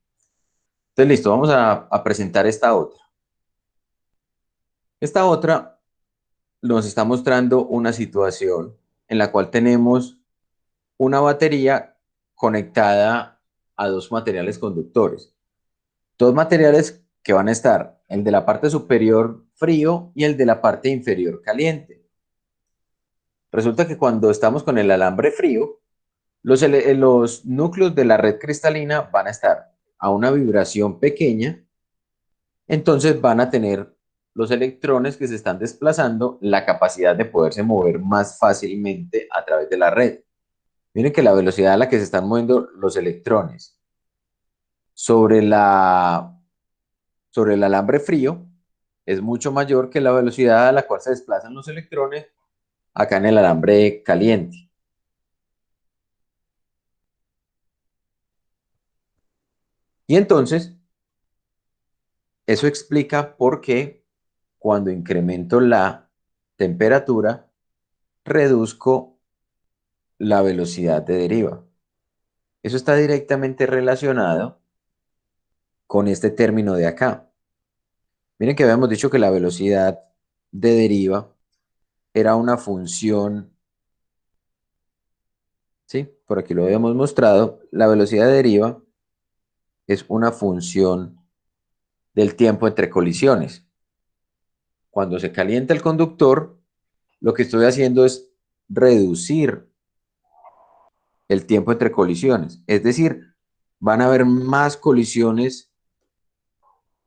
Entonces listo, vamos a presentar esta otra. Esta otra nos está mostrando una situación en la cual tenemos una batería conectada a dos materiales conductores. Dos materiales que van a estar, el de la parte superior frío y el de la parte inferior caliente. Resulta que cuando estamos con el alambre frío, los núcleos de la red cristalina van a estar a una vibración pequeña, entonces van a tener los electrones que se están desplazando la capacidad de poderse mover más fácilmente a través de la red. Miren que la velocidad a la que se están moviendo los electrones sobre sobre el alambre frío es mucho mayor que la velocidad a la cual se desplazan los electrones acá en el alambre caliente. Y entonces, eso explica por qué cuando incremento la temperatura, reduzco la velocidad de deriva. Eso está directamente relacionado con este término de acá. Miren que habíamos dicho que la velocidad de deriva era una función, ¿sí? Por aquí lo habíamos mostrado. La velocidad de deriva es una función del tiempo entre colisiones. Cuando se calienta el conductor, lo que estoy haciendo es reducir el tiempo entre colisiones. Es decir, van a haber más colisiones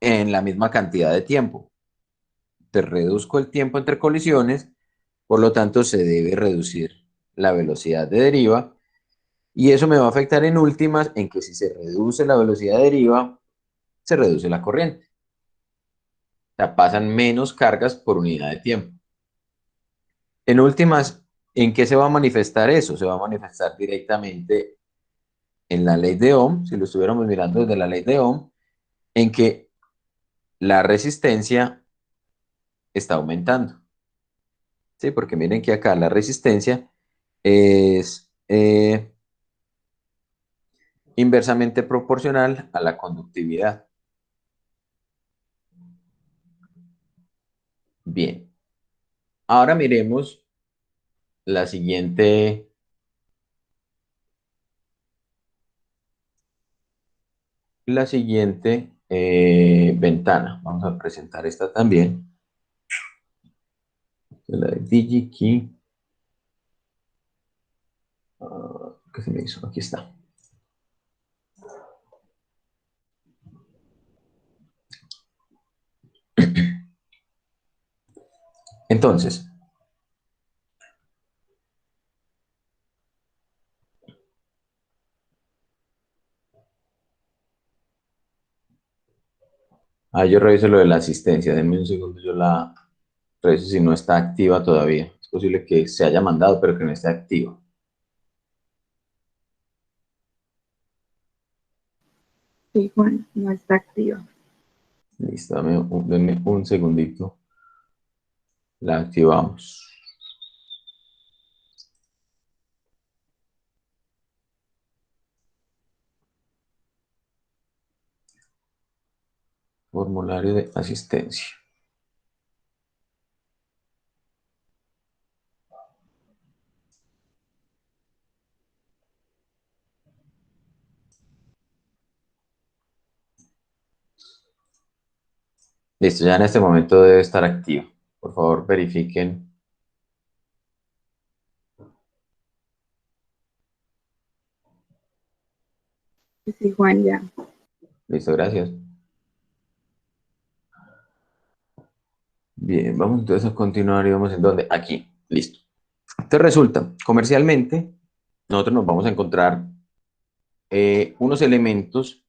en la misma cantidad de tiempo. Te reduzco el tiempo entre colisiones, por lo tanto se debe reducir la velocidad de deriva y eso me va a afectar en últimas en que si se reduce la velocidad de deriva, se reduce la corriente. O sea, pasan menos cargas por unidad de tiempo. En últimas, ¿en qué se va a manifestar eso? Se va a manifestar directamente en la ley de Ohm, si lo estuviéramos mirando desde la ley de Ohm, en que la resistencia está aumentando. ¿Sí? Porque miren que acá la resistencia es inversamente proporcional a la conductividad. Bien. Ahora miremos la siguiente ventana. Vamos a presentar esta también. La de DigiKey. ¿Qué se me hizo? Aquí está. Entonces, yo reviso lo de la asistencia. Denme un segundo, yo la reviso si no está activa todavía. Es posible que se haya mandado, pero que no esté activa. Sí, Juan, no está activa. Listo, denme un segundito. La activamos. Formulario de asistencia. Listo, ya en este momento debe estar activo. Por favor, verifiquen. Sí, Juan, ya. Listo, gracias. Bien, vamos entonces a continuar y vamos en dónde. Aquí, listo. Entonces resulta, comercialmente, nosotros nos vamos a encontrar unos elementos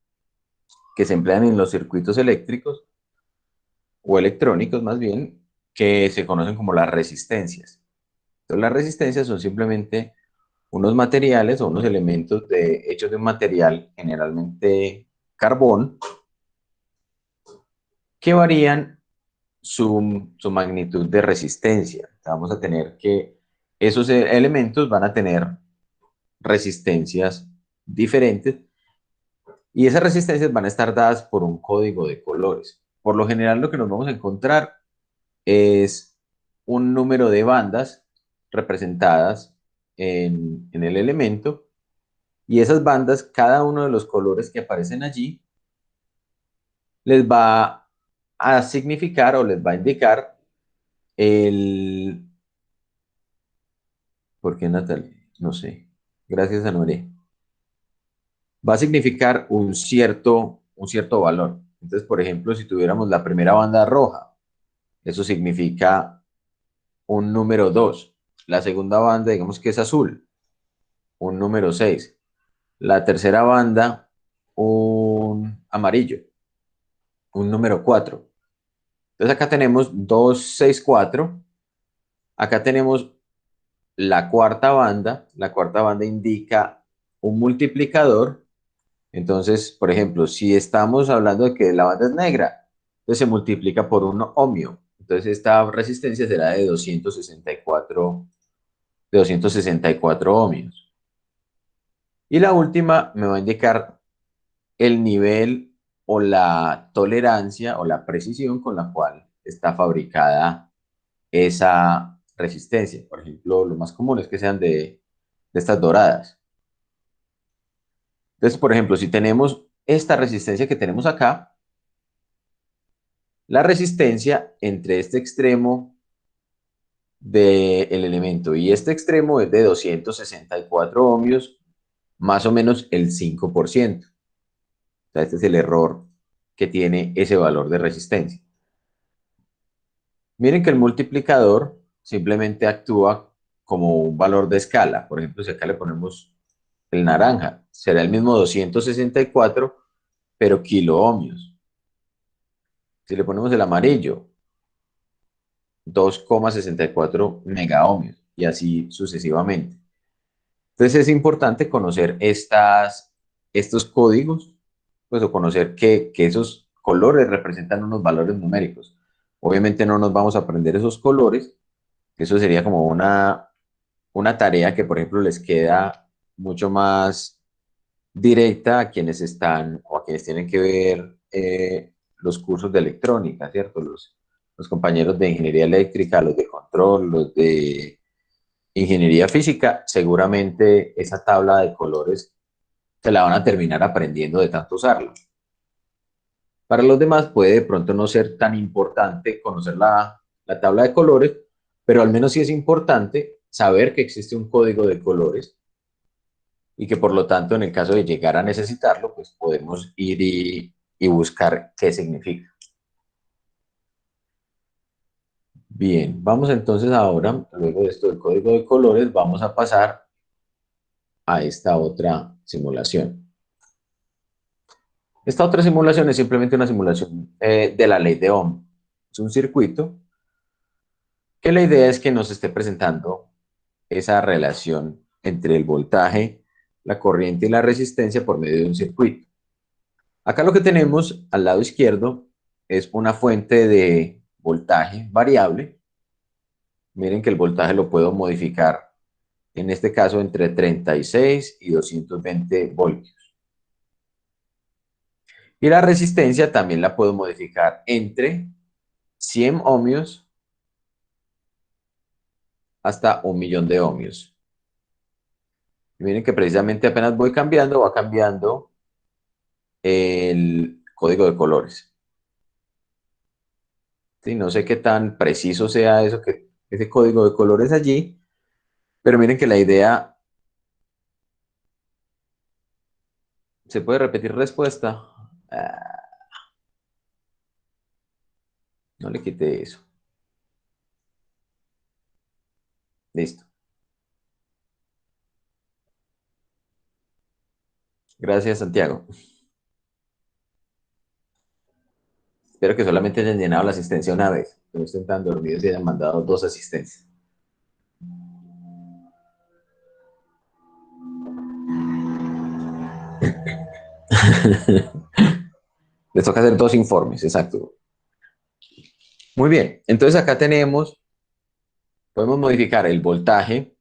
que se emplean en los circuitos eléctricos o electrónicos más bien, que se conocen como las resistencias. Entonces las resistencias son simplemente unos materiales o unos elementos hechos de un material, generalmente carbón, que varían su magnitud de resistencia. Vamos a tener que esos elementos van a tener resistencias diferentes y esas resistencias van a estar dadas por un código de colores. Por lo general lo que nos vamos a encontrar es un número de bandas representadas en el elemento y esas bandas, cada uno de los colores que aparecen allí, les va a significar o les va a indicar el... ¿Por qué Natalia? No sé. Gracias a Noré. Va a significar un cierto valor. Entonces, por ejemplo, si tuviéramos la primera banda roja, eso significa un número 2. La segunda banda, digamos que es azul, un número 6. La tercera banda, un amarillo, un número 4. Entonces acá tenemos 2, 6, 4. Acá tenemos la cuarta banda. La cuarta banda indica un multiplicador. Entonces, por ejemplo, si estamos hablando de que la banda es negra, entonces se multiplica por un ohmio. Entonces esta resistencia será de 264 ohmios. Y la última me va a indicar el nivel o la tolerancia o la precisión con la cual está fabricada esa resistencia. Por ejemplo, lo más común es que sean de estas doradas. Entonces, por ejemplo, si tenemos esta resistencia que tenemos acá, la resistencia entre este extremo del elemento y este extremo es de 264 ohmios, más o menos el 5%. O sea, este es el error que tiene ese valor de resistencia. Miren que el multiplicador simplemente actúa como un valor de escala. Por ejemplo, si acá le ponemos el naranja, será el mismo 264, pero kiloohmios. Si le ponemos el amarillo, 2,64 megaohmios y así sucesivamente. Entonces es importante conocer estos códigos, pues o conocer que esos colores representan unos valores numéricos. Obviamente no nos vamos a aprender esos colores, eso sería como una tarea que, por ejemplo, les queda mucho más directa a quienes están o a quienes tienen que ver los cursos de electrónica, ¿cierto? los compañeros de ingeniería eléctrica, los de control, los de ingeniería física, seguramente esa tabla de colores se la van a terminar aprendiendo de tanto usarla. Para los demás puede de pronto no ser tan importante conocer la tabla de colores, pero al menos sí es importante saber que existe un código de colores y que por lo tanto en el caso de llegar a necesitarlo, pues podemos ir y buscar qué significa. Bien, vamos entonces ahora, luego de esto del código de colores, vamos a pasar a esta otra simulación. Esta otra simulación es simplemente una simulación de la ley de Ohm. Es un circuito que la idea es que nos esté presentando esa relación entre el voltaje, la corriente y la resistencia por medio de un circuito. Acá lo que tenemos al lado izquierdo es una fuente de voltaje variable. Miren que el voltaje lo puedo modificar, en este caso, entre 36 y 220 voltios. Y la resistencia también la puedo modificar entre 100 ohmios hasta 1.000.000 de ohmios. Y miren que precisamente apenas voy cambiando, va cambiando el código de colores. Sí, no sé qué tan preciso sea eso, ese código de colores allí, pero miren que la idea... ¿Se puede repetir respuesta? No le quité eso. Listo. Gracias, Santiago. Espero que solamente hayan llenado la asistencia una vez, que no estén tan dormidos y hayan mandado 2 asistencias. Les toca hacer 2 informes, exacto. Muy bien, entonces acá podemos modificar el voltaje,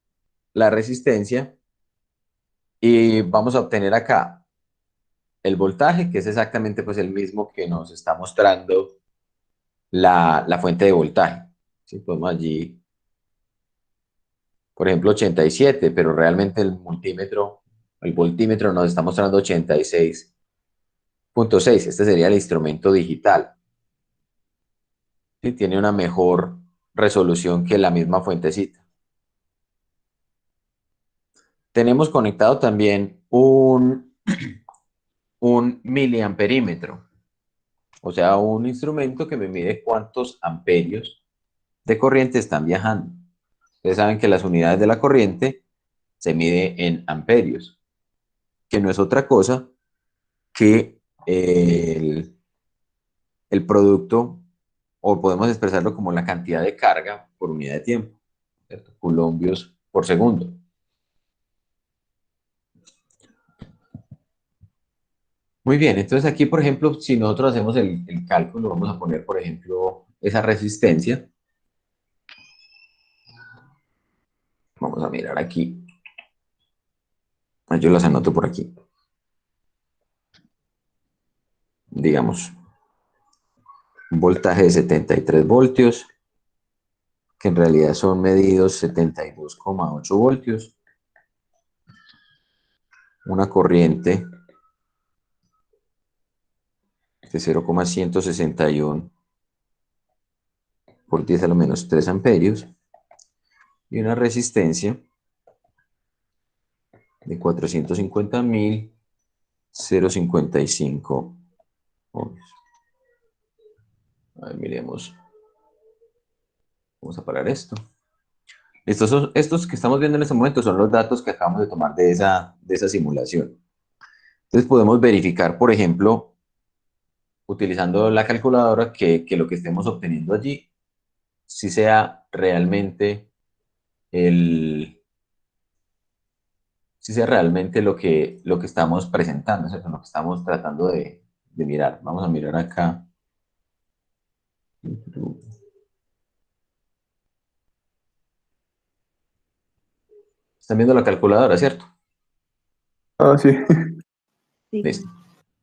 la resistencia, y vamos a obtener acá el voltaje, que es exactamente pues el mismo que nos está mostrando la fuente de voltaje. ¿Sí? Podemos allí, por ejemplo, 87, pero realmente el voltímetro nos está mostrando 86.6. Este sería el instrumento digital. ¿Sí? Tiene una mejor resolución que la misma fuentecita. Tenemos conectado también un miliamperímetro, o sea, un instrumento que me mide cuántos amperios de corriente están viajando. Ustedes saben que las unidades de la corriente se mide en amperios, que no es otra cosa que el producto, o podemos expresarlo como la cantidad de carga por unidad de tiempo, ¿cierto? Coulombios por segundo. Muy bien, entonces aquí, por ejemplo, si nosotros hacemos el cálculo, vamos a poner, por ejemplo, esa resistencia. Vamos a mirar aquí. Yo las anoto por aquí. Digamos, un voltaje de 73 voltios, que en realidad son medidos 72,8 voltios. Una corriente de 0,161 por 10 a lo menos 3 amperios. Y una resistencia de 450.055 ohmios. A ver, miremos. Vamos a parar esto. Estos que estamos viendo en este momento son los datos que acabamos de tomar de esa simulación. Entonces podemos verificar, por ejemplo, utilizando la calculadora, que lo que estemos obteniendo allí sí sea realmente lo que estamos presentando, ¿cierto? Lo que estamos tratando de mirar. Vamos a mirar acá. Están viendo la calculadora, ¿cierto? Ah, sí. Sí, Listo.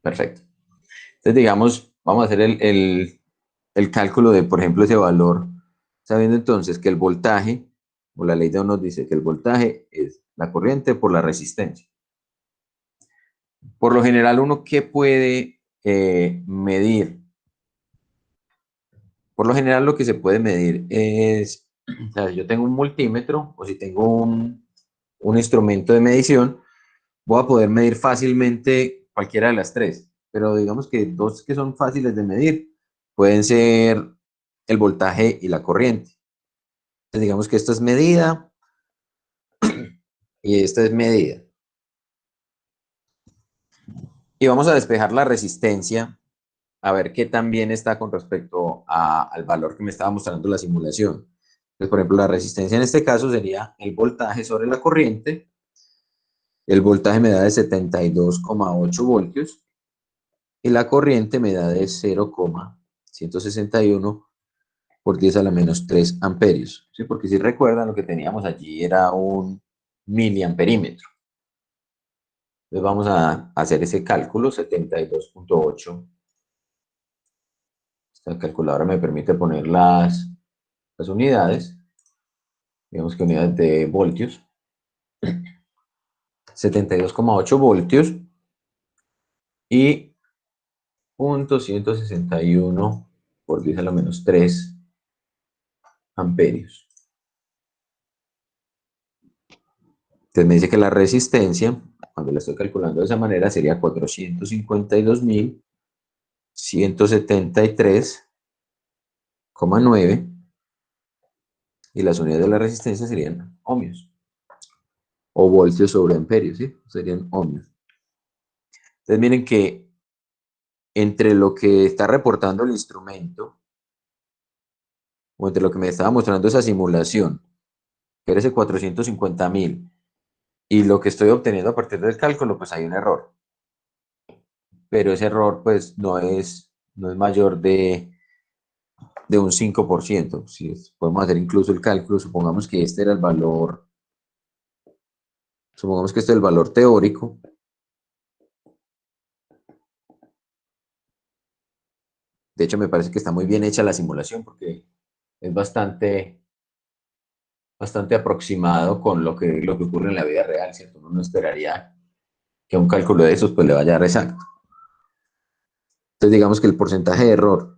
Perfecto. Entonces, digamos, vamos a hacer el cálculo de, por ejemplo, ese valor, sabiendo entonces que el voltaje, o la ley de Ohm nos dice que el voltaje es la corriente por la resistencia. Por lo general, uno ¿qué puede medir? Por lo general, lo que se puede medir es, o sea, si yo tengo un multímetro o si tengo un instrumento de medición, voy a poder medir fácilmente cualquiera de las tres. Pero digamos que dos que son fáciles de medir pueden ser el voltaje y la corriente. Entonces, digamos que esta es medida y esta es medida. Y vamos a despejar la resistencia a ver qué tan bien está con respecto al valor que me estaba mostrando la simulación. Entonces, por ejemplo, la resistencia en este caso sería el voltaje sobre la corriente. El voltaje me da de 72,8 voltios y la corriente me da de 0,161 por 10 a la menos 3 amperios. ¿Sí? Porque si recuerdan, lo que teníamos allí era un miliamperímetro. Entonces vamos a hacer ese cálculo, 72,8. Esta calculadora me permite poner las unidades. Digamos que unidades de voltios. 72,8 voltios y 0,161 por 10 a la menos 3 amperios. Entonces me dice que la resistencia, cuando la estoy calculando de esa manera, sería 452.173,9 y las unidades de la resistencia serían ohmios o voltios sobre amperios, ¿sí? Serían ohmios. Entonces miren que entre lo que está reportando el instrumento o entre lo que me estaba mostrando esa simulación, que era ese 450.000, y lo que estoy obteniendo a partir del cálculo, pues hay un error. Pero ese error pues no es mayor de un 5%. Si podemos hacer incluso el cálculo, supongamos que este era el valor, supongamos que este es el valor teórico. De hecho, me parece que está muy bien hecha la simulación porque es bastante aproximado con lo que ocurre en la vida real, ¿cierto? Uno no esperaría que a un cálculo de esos pues le vaya a dar exacto. Entonces digamos que el porcentaje de error,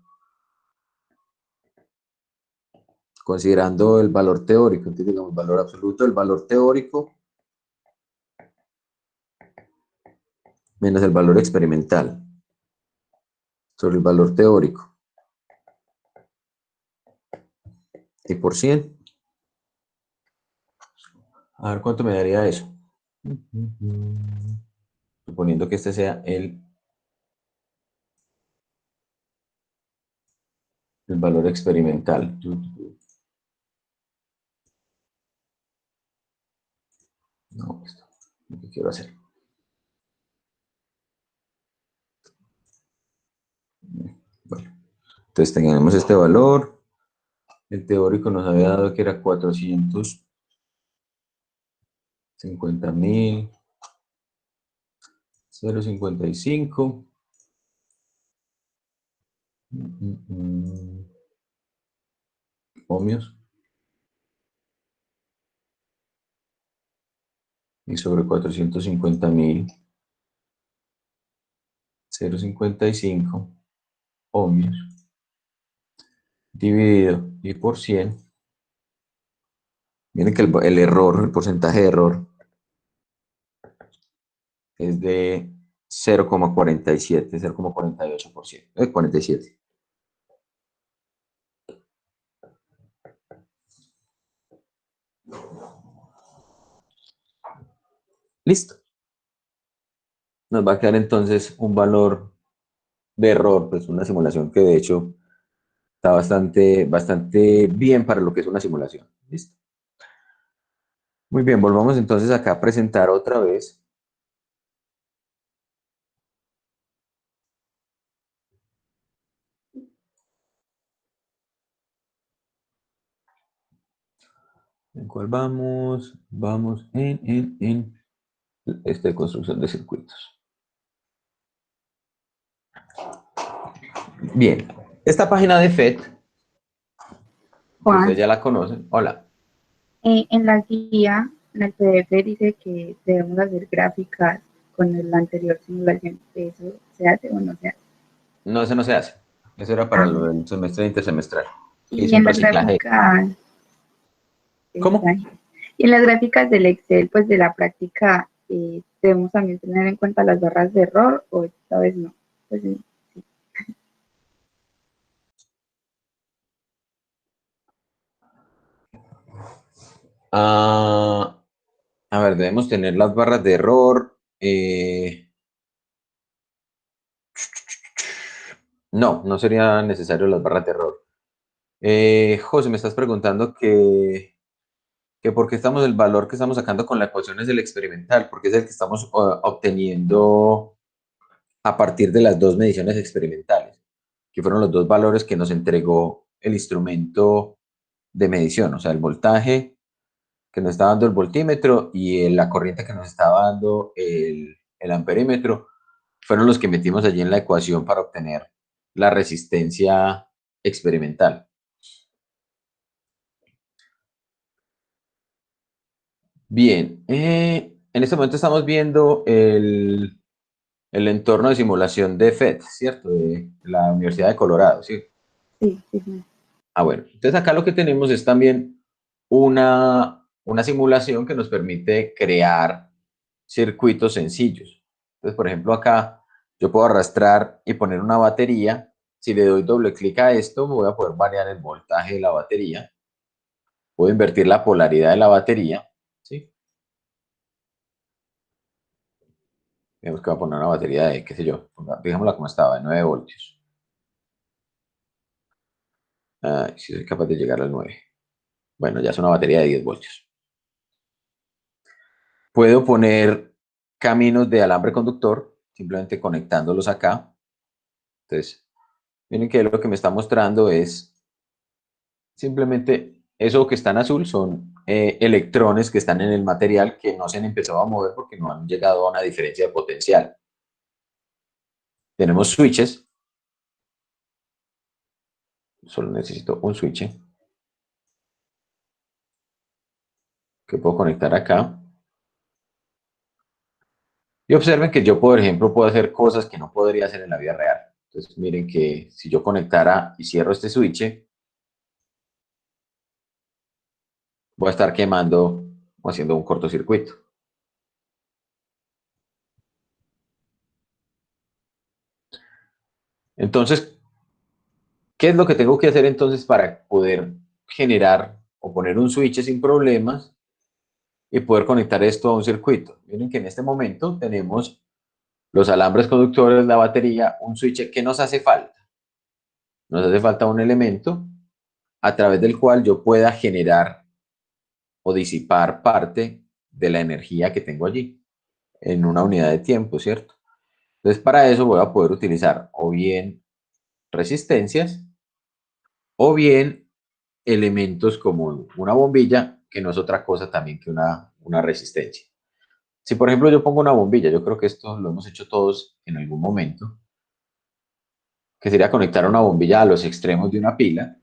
considerando el valor teórico, entonces digamos valor absoluto del valor teórico menos el valor experimental sobre el valor teórico y por 100. A ver cuánto me daría eso. Suponiendo que este sea el valor experimental. No, esto es lo que quiero hacer. Bueno, entonces tenemos este valor. El teórico nos había dado que era 450.000, 0,55. Ohmios. Y sobre 450.000, 0,55 ohmios dividido y por 100. Miren que el error, el porcentaje de error es de 0,47, 0,48%, 47. Listo. Nos va a quedar entonces un valor de error, pues una simulación que de hecho está bastante bien para lo que es una simulación. Listo. Muy bien, volvamos entonces acá a presentar otra vez. ¿En cuál vamos? Vamos en construcción de circuitos. Bien, Esta página de FET, que Juan, ustedes ya la conocen, hola, en la guía, en el PDF dice que debemos hacer gráficas con la anterior simulación. ¿Eso se hace o no se hace? no, eso no se hace. Eso era para Ah, lo del semestre intersemestral. y Hice en un las reciclaje. gráficas, ¿Cómo? y en las gráficas del Excel, pues de la práctica, debemos también tener en cuenta las barras de error o esta vez no. Pues, sí. Ah, a ver, debemos tener las barras de error. No, no sería necesario las barras de error. José, me estás preguntando que por qué estamos el valor que estamos sacando con la ecuación es el experimental, porque es el que estamos obteniendo a partir de las dos mediciones experimentales, que fueron los dos valores que nos entregó el instrumento de medición, o sea, el voltaje que nos está dando el voltímetro y la corriente que nos estaba dando el amperímetro, fueron los que metimos allí en la ecuación para obtener la resistencia experimental. Bien, en este momento estamos viendo el entorno de simulación de FET, ¿cierto? De la Universidad de Colorado, ¿sí? Sí, sí, sí. Ah, bueno. Entonces acá lo que tenemos es también una simulación que nos permite crear circuitos sencillos. Entonces, por ejemplo, acá yo puedo arrastrar y poner una batería. Si le doy doble clic a esto, voy a poder variar el voltaje de la batería. Puedo invertir la polaridad de la batería, ¿sí? Digamos que voy a poner una batería de, qué sé yo, digámosla como estaba, de 9 voltios. Si soy capaz de llegar al 9. Bueno, ya es una batería de 10 voltios. Puedo poner caminos de alambre conductor, simplemente conectándolos acá. Entonces, miren que lo que me está mostrando es simplemente eso que está en azul son electrones que están en el material que no se han empezado a mover porque no han llegado a una diferencia de potencial. Tenemos switches. Solo necesito un switch que puedo conectar acá. Y observen que yo, por ejemplo, puedo hacer cosas que no podría hacer en la vida real. Entonces, miren que si yo conectara y cierro este switch, voy a estar quemando o haciendo un cortocircuito. Entonces, ¿qué es lo que tengo que hacer entonces para poder generar o poner un switch sin problemas y poder conectar esto a un circuito? Miren que en este momento tenemos los alambres conductores, la batería, un switch que nos hace falta. Nos hace falta un elemento a través del cual yo pueda generar o disipar parte de la energía que tengo allí en una unidad de tiempo, ¿cierto? Entonces, para eso voy a poder utilizar o bien resistencias o bien elementos como una bombilla, que no es otra cosa también que una resistencia. Si, por ejemplo, yo pongo una bombilla, yo creo que esto lo hemos hecho todos en algún momento, que sería conectar una bombilla a los extremos de una pila.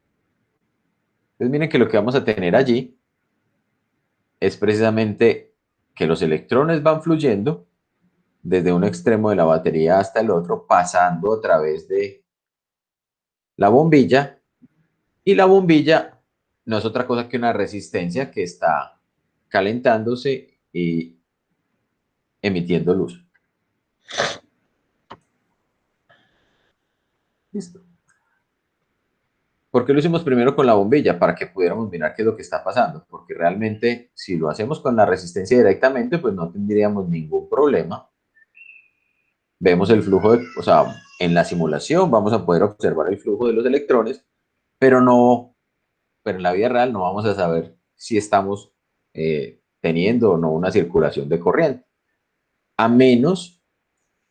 Entonces, miren que lo que vamos a tener allí es precisamente que los electrones van fluyendo desde un extremo de la batería hasta el otro, pasando a través de la bombilla, y la bombilla no es otra cosa que una resistencia que está calentándose y emitiendo luz. Listo. ¿Por qué lo hicimos primero con la bombilla? Para que pudiéramos mirar qué es lo que está pasando, porque realmente si lo hacemos con la resistencia directamente, pues no tendríamos ningún problema. Vemos el flujo, o sea, en la simulación vamos a poder observar el flujo de los electrones, pero pero en la vida real no vamos a saber si estamos teniendo o no una circulación de corriente. A menos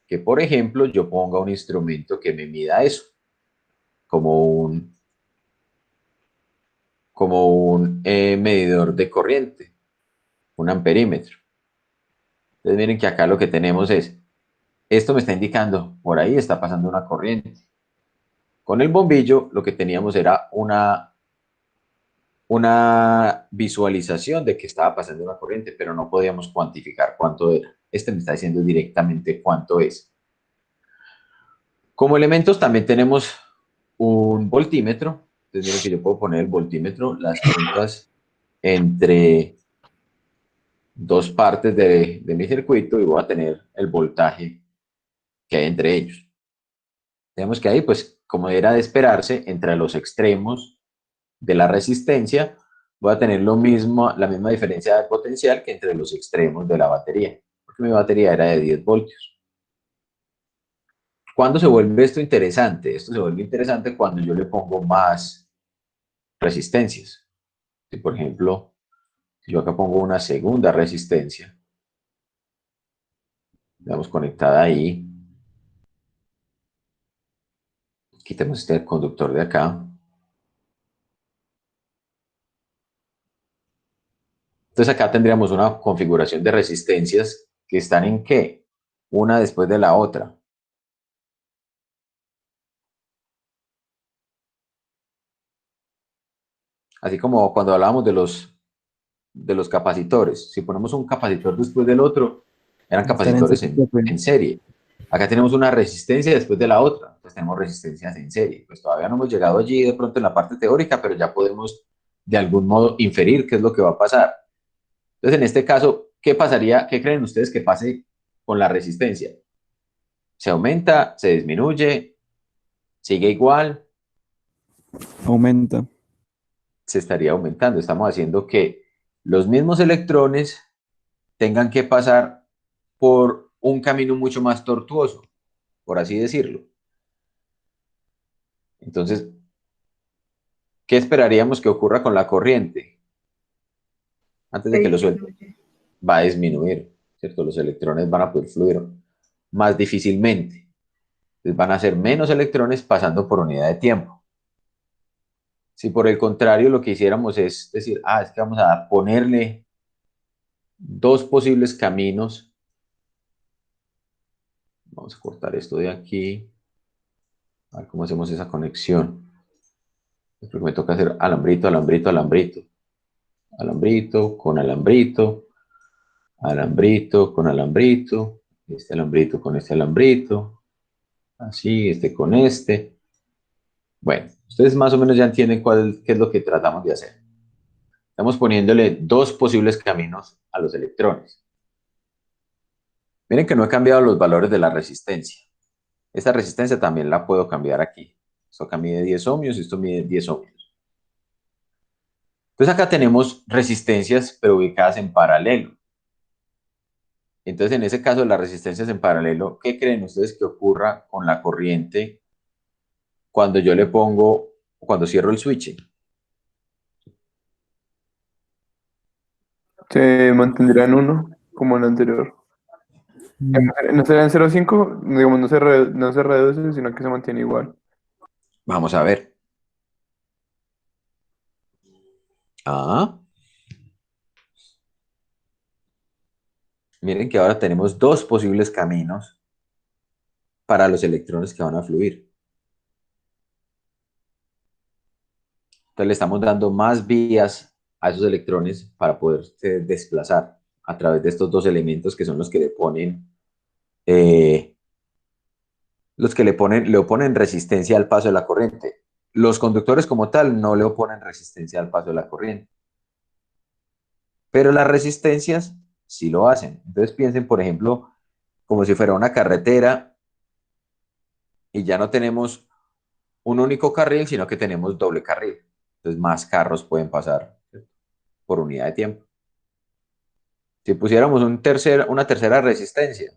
que, por ejemplo, yo ponga un instrumento que me mida eso, como un medidor de corriente, un amperímetro. Entonces miren que acá lo que tenemos es, esto me está indicando, por ahí está pasando una corriente. Con el bombillo lo que teníamos era una visualización de que estaba pasando una corriente, pero no podíamos cuantificar cuánto era. Este me está diciendo directamente cuánto es. Como elementos también tenemos un voltímetro. Entonces miren que yo puedo poner el voltímetro, las puntas entre dos partes de mi circuito y voy a tener el voltaje que hay entre ellos. Digamos que ahí, pues, como era de esperarse, entre los extremos de la resistencia, voy a tener la misma diferencia de potencial que entre los extremos de la batería, porque mi batería era de 10 voltios. ¿Cuándo se vuelve esto interesante? Esto se vuelve interesante cuando yo le pongo más resistencias. Si, por ejemplo, yo acá pongo una segunda resistencia, digamos, conectada ahí, quitemos este conductor de acá. Entonces acá tendríamos una configuración de resistencias que están en ¿qué? Una después de la otra. Así como cuando hablábamos de los capacitores. Si ponemos un capacitor después del otro, eran capacitores en serie. Acá tenemos una resistencia después de la otra. Entonces tenemos resistencias en serie. Pues todavía no hemos llegado allí de pronto en la parte teórica, pero ya podemos de algún modo inferir qué es lo que va a pasar. Entonces en este caso, ¿qué pasaría? ¿Qué creen ustedes que pase con la resistencia? ¿Se aumenta? ¿Se disminuye? ¿Sigue igual? Aumenta. Se estaría aumentando. Estamos haciendo que los mismos electrones tengan que pasar por un camino mucho más tortuoso, por así decirlo. Entonces, ¿qué esperaríamos que ocurra con la corriente? Antes de que lo suelte, va a disminuir, ¿cierto? Los electrones van a poder fluir más difícilmente. Entonces van a ser menos electrones pasando por unidad de tiempo. Si por el contrario lo que hiciéramos es decir, es que vamos a ponerle dos posibles caminos. Vamos a cortar esto de aquí. A ver cómo hacemos esa conexión. Porque me toca hacer alambrito, alambrito, alambrito. Alambrito con alambrito. Alambrito con alambrito. Este alambrito con este alambrito. Así, este con este. Bueno, ustedes más o menos ya entienden qué es lo que tratamos de hacer. Estamos poniéndole dos posibles caminos a los electrones. Miren que no he cambiado los valores de la resistencia. Esta resistencia también la puedo cambiar aquí. Esto acá mide 10 ohmios y esto mide 10 ohmios. Entonces acá tenemos resistencias, pero ubicadas en paralelo. Entonces en ese caso, las resistencias en paralelo, ¿qué creen ustedes que ocurra con la corriente cuando yo le pongo, cuando cierro el switch? Se mantendrá en 1, como en el anterior. No será en 0,5, digamos, no se reduce, sino que se mantiene igual. Vamos a ver. Miren que ahora tenemos dos posibles caminos para los electrones que van a fluir. Entonces le estamos dando más vías a esos electrones para poderse desplazar a través de estos dos elementos que son los que le oponen resistencia al paso de la corriente. Los conductores como tal no le oponen resistencia al paso de la corriente. Pero las resistencias sí lo hacen. Entonces piensen, por ejemplo, como si fuera una carretera y ya no tenemos un único carril, sino que tenemos doble carril. Entonces más carros pueden pasar, ¿cierto?, por unidad de tiempo. Si pusiéramos una tercera resistencia,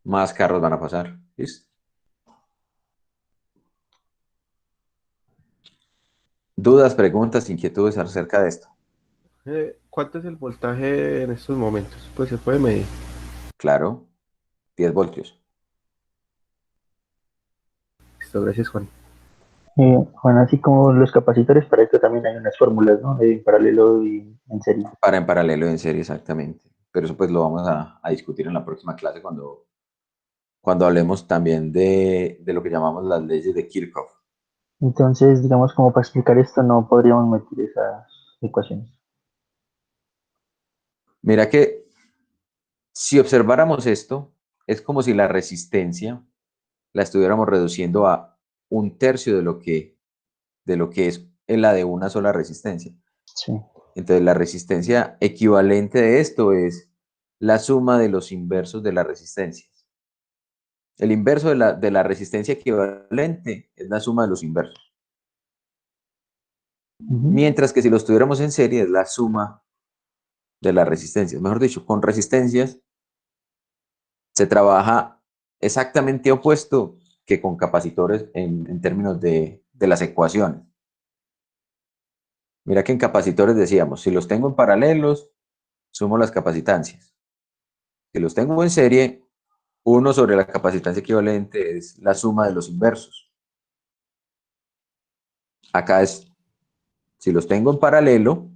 más carros van a pasar. ¿Listo? ¿Dudas, preguntas, inquietudes acerca de esto? ¿Cuánto es el voltaje en estos momentos? Pues se puede medir. Claro, 10 voltios. Listo, gracias, Juan. Bueno, así como los capacitores, para esto también hay unas fórmulas, ¿no? En paralelo y en serie. Para en paralelo y en serie, exactamente. Pero eso pues lo vamos a discutir en la próxima clase cuando hablemos también de lo que llamamos las leyes de Kirchhoff. Entonces, digamos, como para explicar esto, no podríamos meter esas ecuaciones. Mira que si observáramos esto, es como si la resistencia la estuviéramos reduciendo a un tercio de lo que es la de una sola resistencia. Sí. Entonces, la resistencia equivalente de esto es la suma de los inversos de las resistencias. El inverso de la resistencia equivalente es la suma de los inversos. Mientras que si los tuviéramos en serie es la suma de las resistencias. Mejor dicho, con resistencias se trabaja exactamente opuesto que con capacitores en términos de las ecuaciones. Mira que en capacitores decíamos, si los tengo en paralelos, sumo las capacitancias. Si los tengo en serie, 1 sobre la capacitancia equivalente es la suma de los inversos. Acá es, si los tengo en paralelo,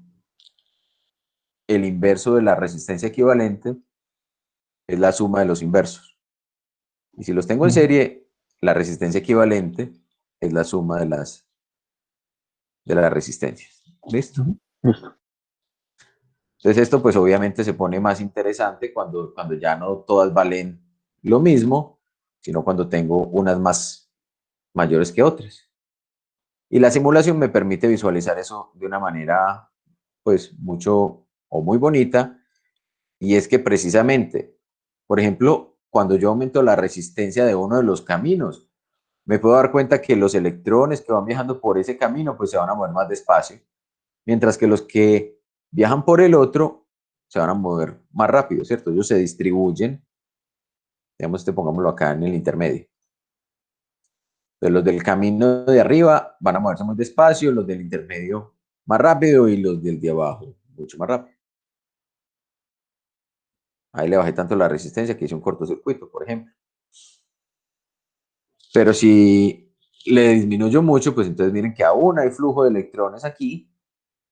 el inverso de la resistencia equivalente es la suma de los inversos. Y si los tengo en serie, la resistencia equivalente es la suma de las resistencias. ¿Listo? Listo. Entonces esto pues obviamente se pone más interesante cuando ya no todas valen lo mismo, sino cuando tengo unas más mayores que otras. Y la simulación me permite visualizar eso de una manera pues mucho o muy bonita, y es que precisamente, por ejemplo, cuando yo aumento la resistencia de uno de los caminos, me puedo dar cuenta que los electrones que van viajando por ese camino pues se van a mover más despacio, mientras que los que viajan por el otro se van a mover más rápido, ¿cierto? Ellos se distribuyen, digamos, pongámoslo acá en el intermedio. Entonces, los del camino de arriba van a moverse muy despacio, los del intermedio más rápido y los del de abajo mucho más rápido. Ahí le bajé tanto la resistencia que hice un cortocircuito, por ejemplo. Pero si le disminuyo mucho, pues entonces miren que aún hay flujo de electrones aquí,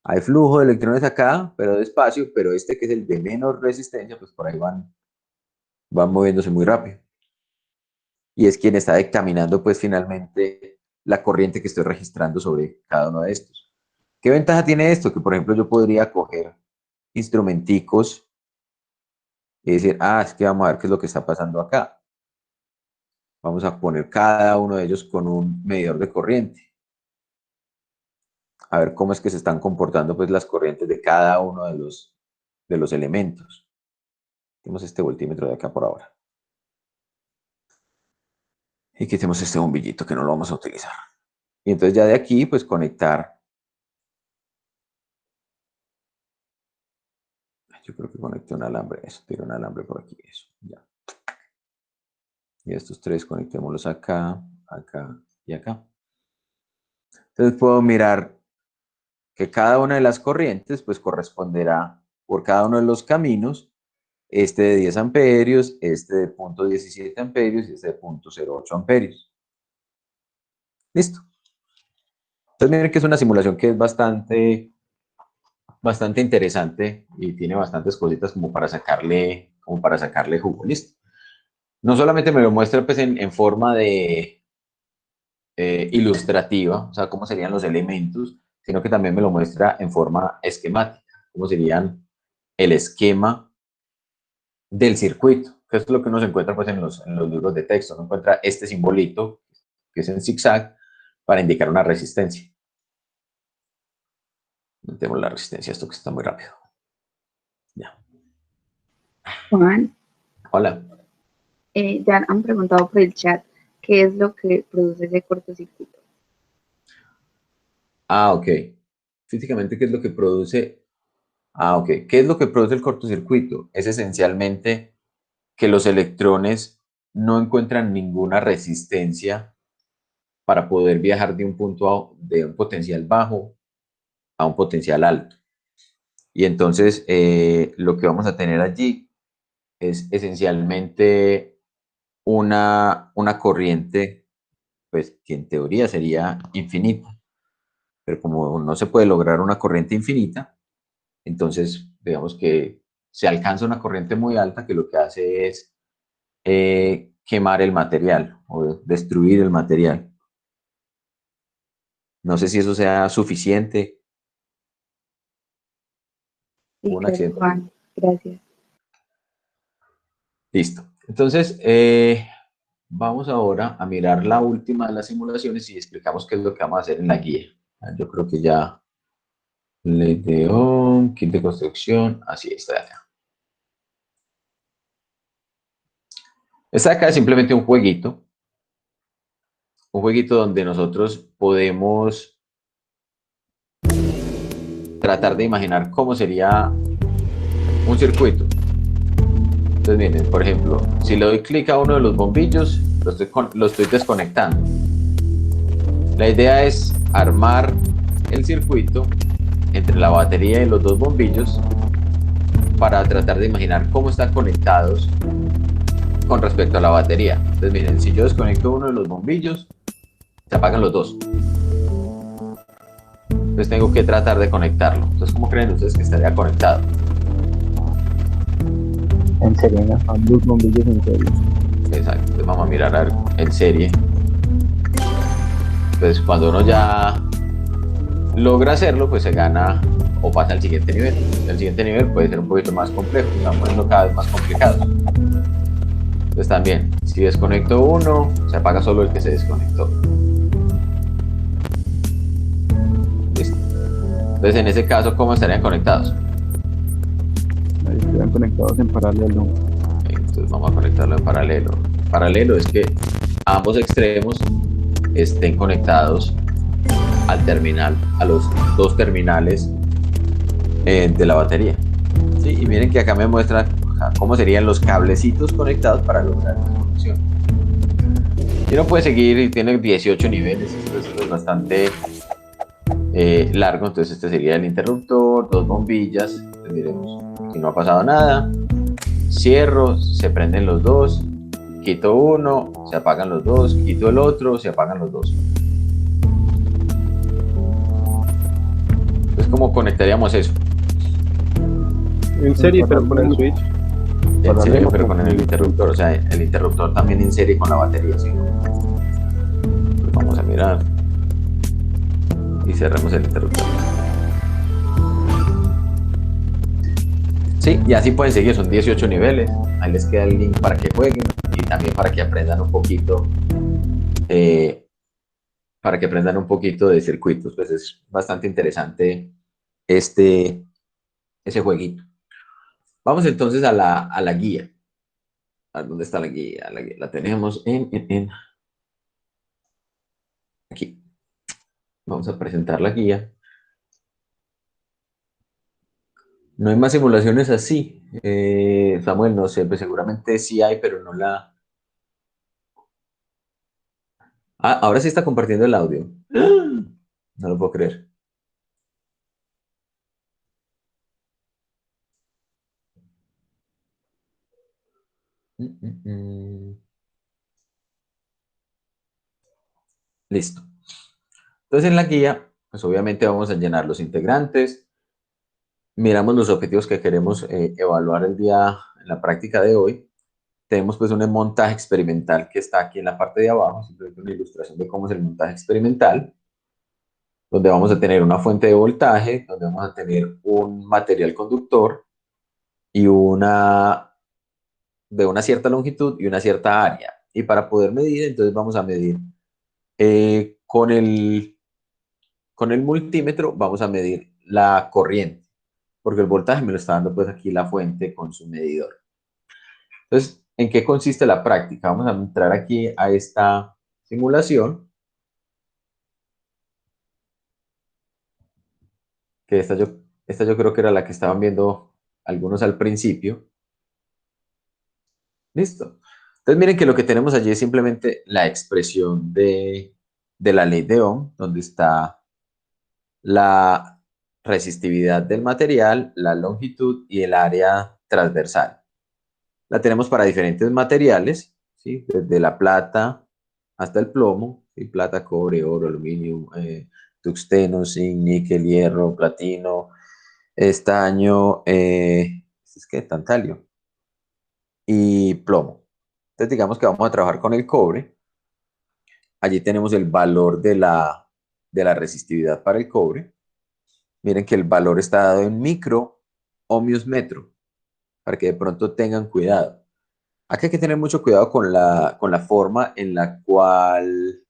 hay flujo de electrones acá, pero despacio, pero este que es el de menor resistencia, pues por ahí van moviéndose muy rápido. Y es quien está dictaminando pues finalmente la corriente que estoy registrando sobre cada uno de estos. ¿Qué ventaja tiene esto? Que por ejemplo yo podría coger instrumenticos y decir, es que vamos a ver qué es lo que está pasando acá. Vamos a poner cada uno de ellos con un medidor de corriente. A ver cómo es que se están comportando pues las corrientes de cada uno de los elementos. Tenemos este voltímetro de acá por ahora. Y quitemos este bombillito que no lo vamos a utilizar. Y entonces ya de aquí pues conectar. Yo creo que conecté un alambre, eso, tiene un alambre por aquí, eso, ya. Y estos tres conectémoslos acá, acá y acá. Entonces puedo mirar que cada una de las corrientes pues corresponderá por cada uno de los caminos, este de 10 amperios, este de 0.17 amperios y este de 0.08 amperios. Listo. Entonces miren que es una simulación que es bastante interesante y tiene bastantes cositas como para sacarle jugo. Listo. No solamente me lo muestra pues en forma de ilustrativa, o sea, cómo serían los elementos, sino que también me lo muestra en forma esquemática, cómo serían el esquema del circuito, que es lo que uno se encuentra pues en los libros de texto. Uno encuentra este simbolito, que es en zigzag, para indicar una resistencia. Metemos la resistencia, esto que está muy rápido. Ya. Juan, Hola. ya han preguntado por el chat qué es lo que produce ese cortocircuito. Ok. Físicamente, ¿qué es lo que produce? Ok. ¿Qué es lo que produce el cortocircuito? Es esencialmente que los electrones no encuentran ninguna resistencia para poder viajar de un punto de un potencial bajo a un potencial alto. Y entonces lo que vamos a tener allí es esencialmente una corriente pues que en teoría sería infinita. Pero como no se puede lograr una corriente infinita, entonces digamos que se alcanza una corriente muy alta que lo que hace es quemar el material o destruir el material. No sé si eso sea suficiente. Sí, Un creo que accidente. Juan, gracias. Listo. Entonces, vamos ahora a mirar la última de las simulaciones y explicamos qué es lo que vamos a hacer en la guía. Yo creo que ya ley de Ohm, kit de construcción, así está de acá. Esta de acá es simplemente un jueguito donde nosotros podemos tratar de imaginar cómo sería un circuito. Entonces miren, por ejemplo, si le doy clic a uno de los bombillos, lo estoy desconectando. La idea es armar el circuito entre la batería y los dos bombillos para tratar de imaginar cómo están conectados con respecto a la batería. Entonces miren, si yo desconecto uno de los bombillos, se apagan los dos. Entonces tengo que tratar de conectarlo. Entonces, ¿cómo creen ustedes que estaría conectado? En serie, ¿no? Ambos bombillos en serie. Exacto. Entonces vamos a mirar en serie. Entonces cuando uno ya logra hacerlo, pues se gana o pasa al siguiente nivel. El siguiente nivel puede ser un poquito más complejo, se van poniendo cada vez más complicados. Entonces también, si desconecto uno, se apaga solo el que se desconectó. Listo. Entonces en ese caso, ¿cómo estarían conectados? Ahí están conectados en paralelo. Entonces vamos a conectarlo en paralelo. Paralelo es que ambos extremos estén conectados al terminal, a los dos terminales de la batería. ¿Sí? Y miren que acá me muestra cómo serían los cablecitos conectados para lograr la conexión. Y uno puede seguir y tiene 18 niveles, esto es bastante largo, entonces este sería el interruptor, dos bombillas, entonces diremos, aquí no ha pasado nada, cierro, se prenden los dos, quito uno, se apagan los dos, quito el otro, se apagan los dos. Entonces, ¿cómo conectaríamos eso? En serie, pero con el switch. En serie, pero con el interruptor, o sea, el interruptor también en serie con la batería, ¿sí? Pues vamos a mirar y cerramos el interruptor. Sí, y así pueden seguir, son 18 niveles. Ahí les queda el link para que jueguen y también para que aprendan un poquito, de circuitos. Pues es bastante interesante ese jueguito. Vamos entonces a la guía. A ver, ¿dónde está la guía? La tenemos aquí. Vamos a presentar la guía. No hay más simulaciones así. Samuel, no sé, pues seguramente sí hay, pero no la... Ah, ahora sí está compartiendo el audio. No lo puedo creer. Listo. Entonces en la guía, pues obviamente vamos a llenar los integrantes. Miramos los objetivos que queremos evaluar el día en la práctica de hoy. Tenemos pues un montaje experimental que está aquí en la parte de abajo, simplemente una ilustración de cómo es el montaje experimental, donde vamos a tener una fuente de voltaje, donde vamos a tener un material conductor y de una cierta longitud y una cierta área. Y para poder medir, entonces vamos a medir con el multímetro, vamos a medir la corriente, porque el voltaje me lo está dando pues aquí la fuente con su medidor. Entonces, ¿en qué consiste la práctica? Vamos a entrar aquí a esta simulación, que esta yo creo que era la que estaban viendo algunos al principio. Listo. Entonces miren que lo que tenemos allí es simplemente la expresión de la ley de Ohm, donde está la resistividad del material, la longitud y el área transversal. La tenemos para diferentes materiales, ¿sí? Desde la plata hasta el plomo, ¿sí? Plata, cobre, oro, aluminio, tungsteno, zinc, níquel, hierro, platino, estaño, es que tantalio y plomo. Entonces digamos que vamos a trabajar con el cobre. Allí tenemos el valor de la resistividad para el cobre. Miren que el valor está dado en micro ohmios metro, para que de pronto tengan cuidado. Aquí hay que tener mucho cuidado con la forma en la cual...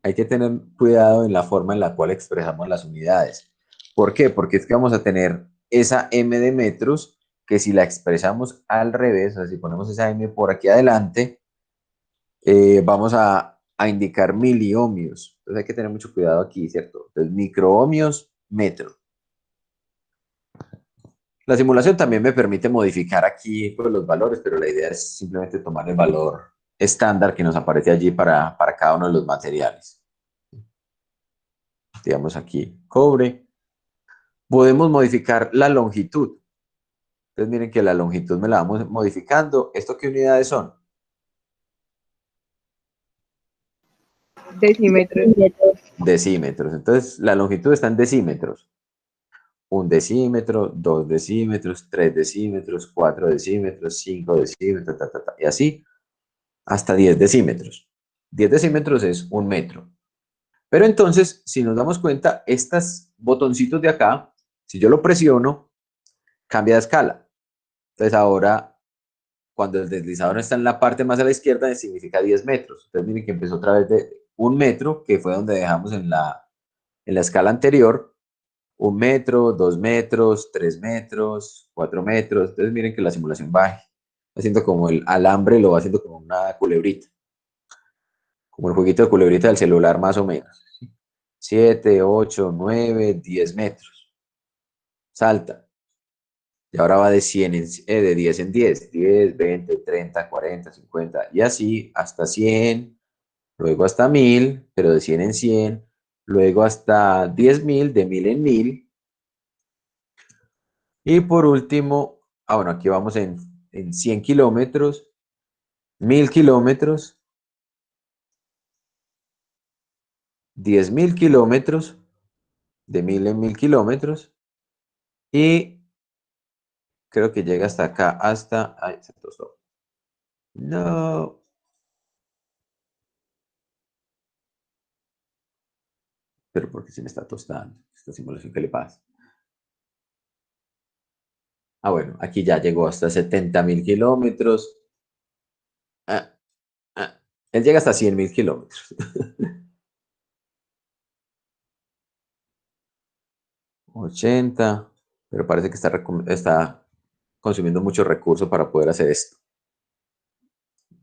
Hay que tener cuidado en la forma en la cual expresamos las unidades. ¿Por qué? Porque es que vamos a tener esa m de metros que si la expresamos al revés, o sea, si ponemos esa m por aquí adelante, vamos a indicar miliohmios. Entonces hay que tener mucho cuidado aquí, ¿cierto? Entonces microohmios, metro. La simulación también me permite modificar aquí pues, los valores, pero la idea es simplemente tomar el valor estándar que nos aparece allí para cada uno de los materiales. Digamos aquí, cobre. Podemos modificar la longitud. Entonces miren que la longitud me la vamos modificando. ¿Esto qué unidades son? Decímetros. Decímetros. Entonces la longitud está en decímetros. 1 decímetro, 2 decímetros, 3 decímetros, 4 decímetros, 5 decímetros, y así hasta 10 decímetros. 10 decímetros es 1 metro. Pero entonces, si nos damos cuenta, estos botoncitos de acá, si yo lo presiono, cambia de escala. Entonces ahora, cuando el deslizador está en la parte más a la izquierda, significa 10 metros. Entonces miren que empezó otra vez de 1 metro, que fue donde dejamos en la escala anterior, 1 metro, 2 metros, 3 metros, 4 metros. Entonces miren que la simulación va haciendo como el alambre, lo va haciendo como una culebrita. Como el jueguito de culebrita del celular más o menos. 7, 8, 9, 10 metros. Salta. Y ahora va de 100 de 10 en 10. 10, 20, 30, 40, 50. Y así hasta 100. Luego hasta 1000, pero de 100 en 100. Luego hasta 10.000, de 1000 en 1000. Y por último, bueno, aquí vamos en 100 kilómetros, 1000 kilómetros, 10.000 kilómetros, de 1000 en 1000 kilómetros. Y creo que llega hasta acá, hasta... Ay, se tostó. No. Pero porque se me está tostando esta simulación, ¿qué le pasa? Bueno, aquí ya llegó hasta 70.000 kilómetros. Ah, él llega hasta 100.000 kilómetros. 80, pero parece que está consumiendo mucho recurso para poder hacer esto.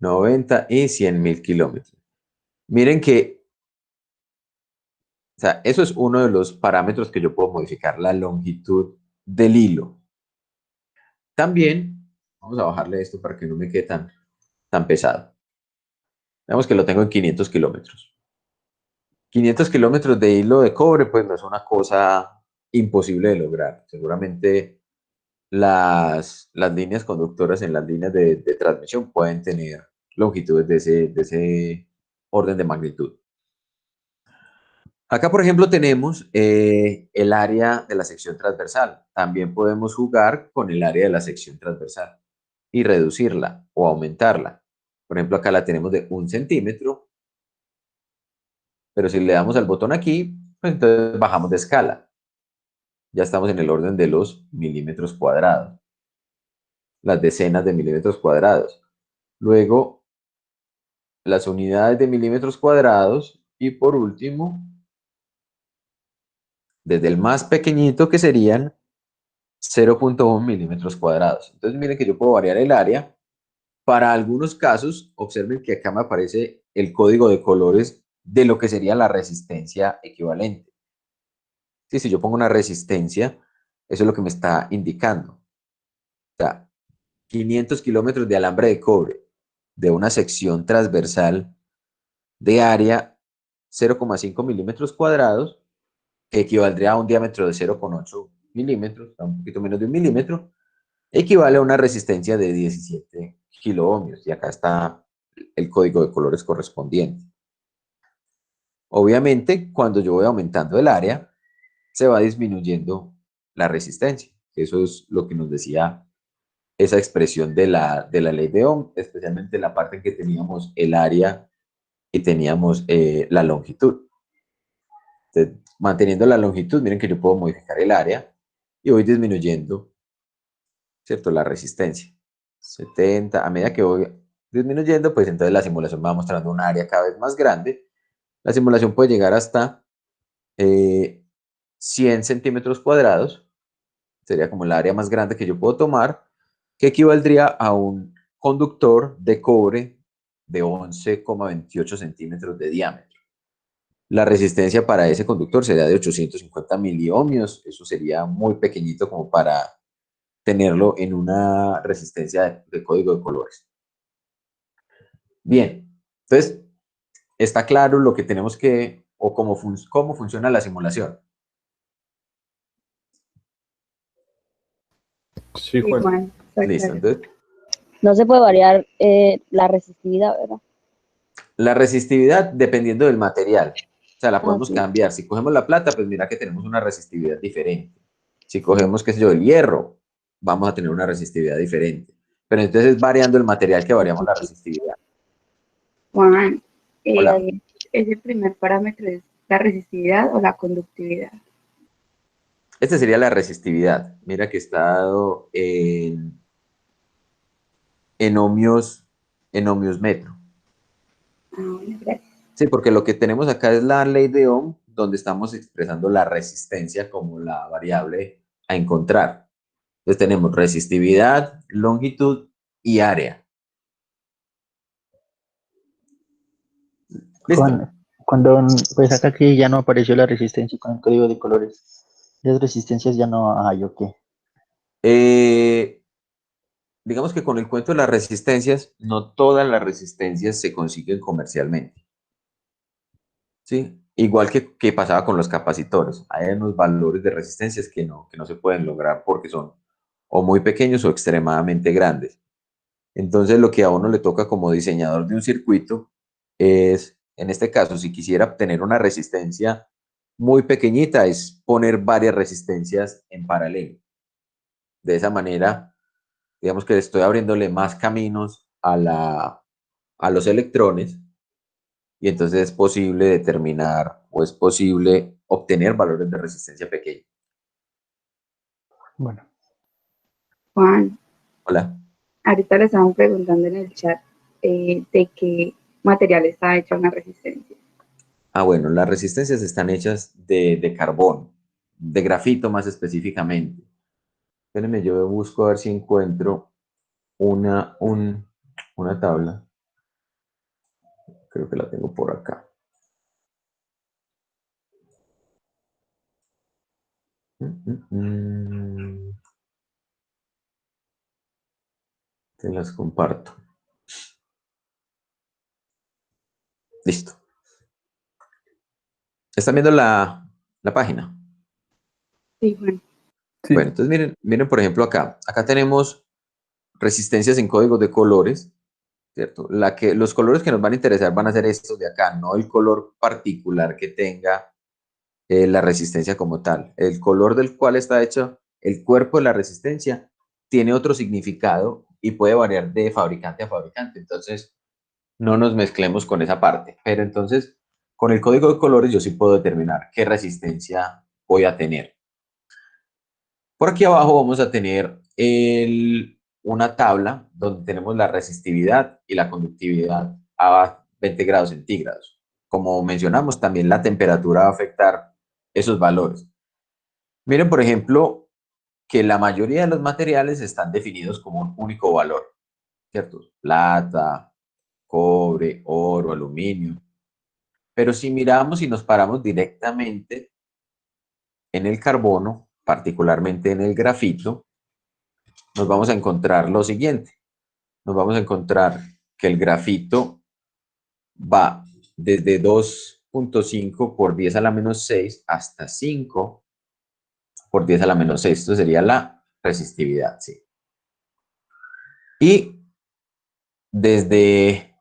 90 y 100.000 kilómetros. Miren que, o sea, eso es uno de los parámetros que yo puedo modificar, la longitud del hilo. También, vamos a bajarle esto para que no me quede tan pesado. Veamos que lo tengo en 500 kilómetros. 500 kilómetros de hilo de cobre, pues no es una cosa imposible de lograr. Seguramente las líneas conductoras en las líneas de transmisión pueden tener longitudes de ese orden de magnitud. Acá, por ejemplo, tenemos el área de la sección transversal. También podemos jugar con el área de la sección transversal y reducirla o aumentarla. Por ejemplo, acá la tenemos de 1 centímetro, pero si le damos al botón aquí, pues entonces bajamos de escala. Ya estamos en el orden de los milímetros cuadrados, las decenas de milímetros cuadrados. Luego, las unidades de milímetros cuadrados y por último, desde el más pequeñito que serían 0.1 milímetros cuadrados. Entonces miren que yo puedo variar el área. Para algunos casos, observen que acá me aparece el código de colores de lo que sería la resistencia equivalente. Sí, si yo pongo una resistencia, eso es lo que me está indicando. O sea, 500 kilómetros de alambre de cobre de una sección transversal de área 0,5 milímetros cuadrados, que equivaldría a un diámetro de 0,8 milímetros, un poquito menos de 1 milímetro, equivale a una resistencia de 17 kiloohmios. Y acá está el código de colores correspondiente. Obviamente, cuando yo voy aumentando el área, se va disminuyendo la resistencia. Eso es lo que nos decía esa expresión de la ley de Ohm, especialmente en la parte en que teníamos el área y teníamos la longitud. Entonces, manteniendo la longitud, miren que yo puedo modificar el área y voy disminuyendo, ¿cierto? La resistencia. 70, a medida que voy disminuyendo, pues entonces la simulación me va mostrando un área cada vez más grande. La simulación puede llegar hasta 100 centímetros cuadrados, sería como el área más grande que yo puedo tomar, que equivaldría a un conductor de cobre de 11,28 centímetros de diámetro. La resistencia para ese conductor sería de 850 miliohmios, eso sería muy pequeñito como para tenerlo en una resistencia de código de colores. Bien, entonces está claro lo que tenemos que, o cómo funciona la simulación. Sí, Juan. Igual, está Listo, claro. entonces No se puede variar la resistividad, ¿verdad? la resistividad dependiendo del material, o sea, la podemos sí. cambiar. Si cogemos la plata, pues mira que tenemos una resistividad diferente. Si cogemos, qué sé yo, el hierro, vamos a tener una resistividad diferente. Pero entonces es variando el material que variamos la resistividad. Juan, Hola. ¿ese primer parámetro es la resistividad o la conductividad? Esta sería la resistividad. Mira que está dado en ohmios metro. Bueno, gracias. Sí, porque lo que tenemos acá es la ley de Ohm, donde estamos expresando la resistencia como la variable a encontrar. Entonces tenemos resistividad, longitud y área. ¿Listo? Cuando, pues acá que ya no apareció la resistencia con el código de colores, ¿las resistencias ya no hay o qué? Digamos que con el cuento de las resistencias, no todas las resistencias se consiguen comercialmente. ¿Sí? Igual que pasaba con los capacitores. Hay unos valores de resistencias que no se pueden lograr porque son o muy pequeños o extremadamente grandes. Entonces, lo que a uno le toca como diseñador de un circuito es, en este caso, si quisiera obtener una resistencia muy pequeñita, es poner varias resistencias en paralelo. De esa manera, digamos que estoy abriéndole más caminos a los electrones y entonces es posible determinar o es posible obtener valores de resistencia pequeños. Bueno. Juan, Hola. ahorita le estaban preguntando en el chat de qué material está hecha una resistencia. Bueno, las resistencias están hechas de carbón, de grafito más específicamente. Espérenme, yo busco a ver si encuentro una tabla. Creo que la tengo por acá. Te las comparto. Listo. ¿Están viendo la página? Sí, Juan. Sí. Bueno, entonces miren por ejemplo acá. Acá tenemos resistencias en códigos de colores, ¿cierto? Los colores que nos van a interesar van a ser estos de acá, no el color particular que tenga la resistencia como tal. El color del cual está hecho el cuerpo de la resistencia tiene otro significado y puede variar de fabricante a fabricante. Entonces, no nos mezclemos con esa parte. Pero entonces, con el código de colores yo sí puedo determinar qué resistencia voy a tener. Por aquí abajo vamos a tener una tabla donde tenemos la resistividad y la conductividad a 20 grados centígrados. Como mencionamos, también la temperatura va a afectar esos valores. Miren, por ejemplo, que la mayoría de los materiales están definidos como un único valor, ¿cierto? Plata, cobre, oro, aluminio. Pero si miramos y nos paramos directamente en el carbono, particularmente en el grafito, nos vamos a encontrar lo siguiente. Nos vamos a encontrar que el grafito va desde 2.5 por 10 a la menos 6 hasta 5 por 10 a la menos 6. Esto sería la resistividad, ¿sí? Y desde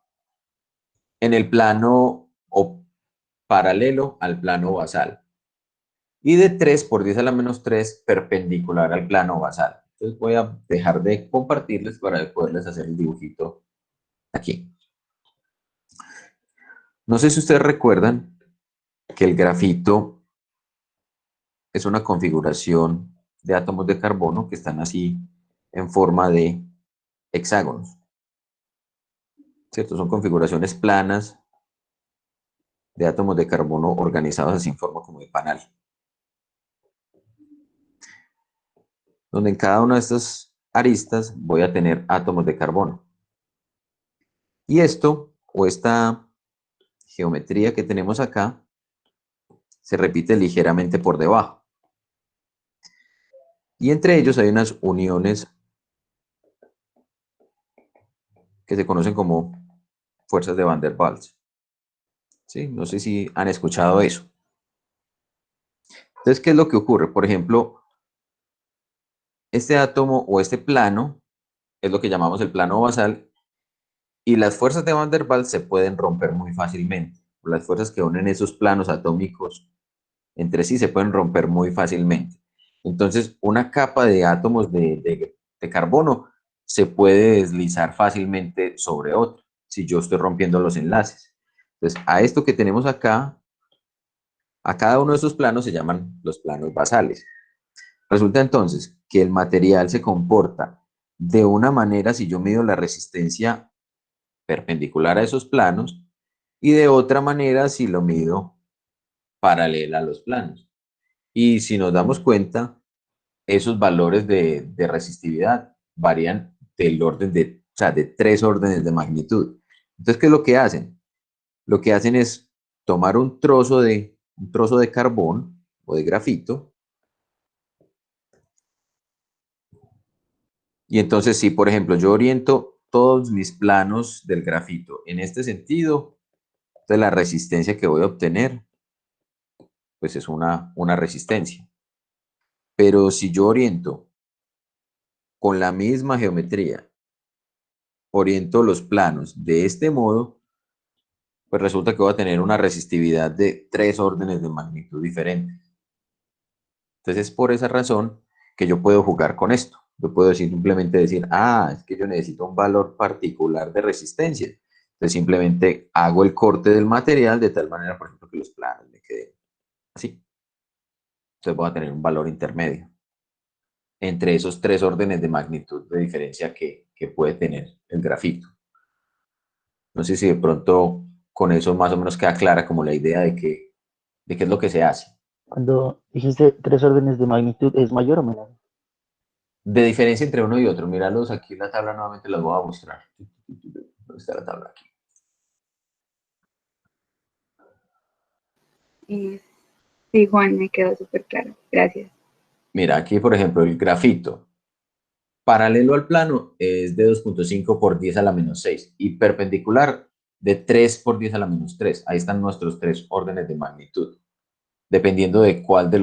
en el plano o paralelo al plano basal. Y de 3 por 10 a la menos 3 perpendicular al plano basal. Entonces voy a dejar de compartirles para poderles hacer el dibujito aquí. No sé si ustedes recuerdan que el grafito es una configuración de átomos de carbono que están así en forma de hexágonos. ¿Cierto? Son configuraciones planas de átomos de carbono organizados así en forma como de panal. Donde en cada una de estas aristas voy a tener átomos de carbono. Y esto, o esta geometría que tenemos acá, se repite ligeramente por debajo. Y entre ellos hay unas uniones que se conocen como fuerzas de Van der Waals. ¿Sí? No sé si han escuchado eso. Entonces, ¿qué es lo que ocurre? Por ejemplo, este átomo o este plano es lo que llamamos el plano basal y las fuerzas de Van der Waals se pueden romper muy fácilmente. Las fuerzas que unen esos planos atómicos entre sí se pueden romper muy fácilmente. Entonces, una capa de átomos de carbono se puede deslizar fácilmente sobre otra si yo estoy rompiendo los enlaces. Entonces, a esto que tenemos acá, a cada uno de esos planos se llaman los planos basales. Resulta entonces que el material se comporta de una manera si yo mido la resistencia perpendicular a esos planos y de otra manera si lo mido paralela a los planos. Y si nos damos cuenta, esos valores de resistividad varían del orden de, o sea, de 3 órdenes de magnitud. Entonces, ¿qué es lo que hacen? Lo que hacen es tomar un trozo de carbón o de grafito. Y entonces, si por ejemplo yo oriento todos mis planos del grafito en este sentido, entonces la resistencia que voy a obtener, pues es una resistencia. Pero si yo oriento con la misma geometría, oriento los planos de este modo, pues resulta que voy a tener una resistividad de 3 órdenes de magnitud diferentes. Entonces es por esa razón que yo puedo jugar con esto. Yo puedo simplemente decir, es que yo necesito un valor particular de resistencia. Entonces simplemente hago el corte del material de tal manera, por ejemplo, que los planos me queden así. Entonces voy a tener un valor intermedio entre esos 3 órdenes de magnitud de diferencia que puede tener el grafito. No sé si de pronto con eso más o menos queda clara como la idea de qué es lo que se hace. Cuando dijiste 3 órdenes de magnitud, ¿es mayor o menor? De diferencia entre uno y otro. Míralos aquí en la tabla, nuevamente los voy a mostrar. ¿Dónde está la tabla aquí? Sí, Juan, me quedó súper claro. Gracias. Mira, aquí por ejemplo el grafito paralelo al plano es de 2.5 por 10 a la menos 6 y perpendicular de 3 por 10 a la menos 3. Ahí están nuestros 3 órdenes de magnitud, dependiendo de cuál de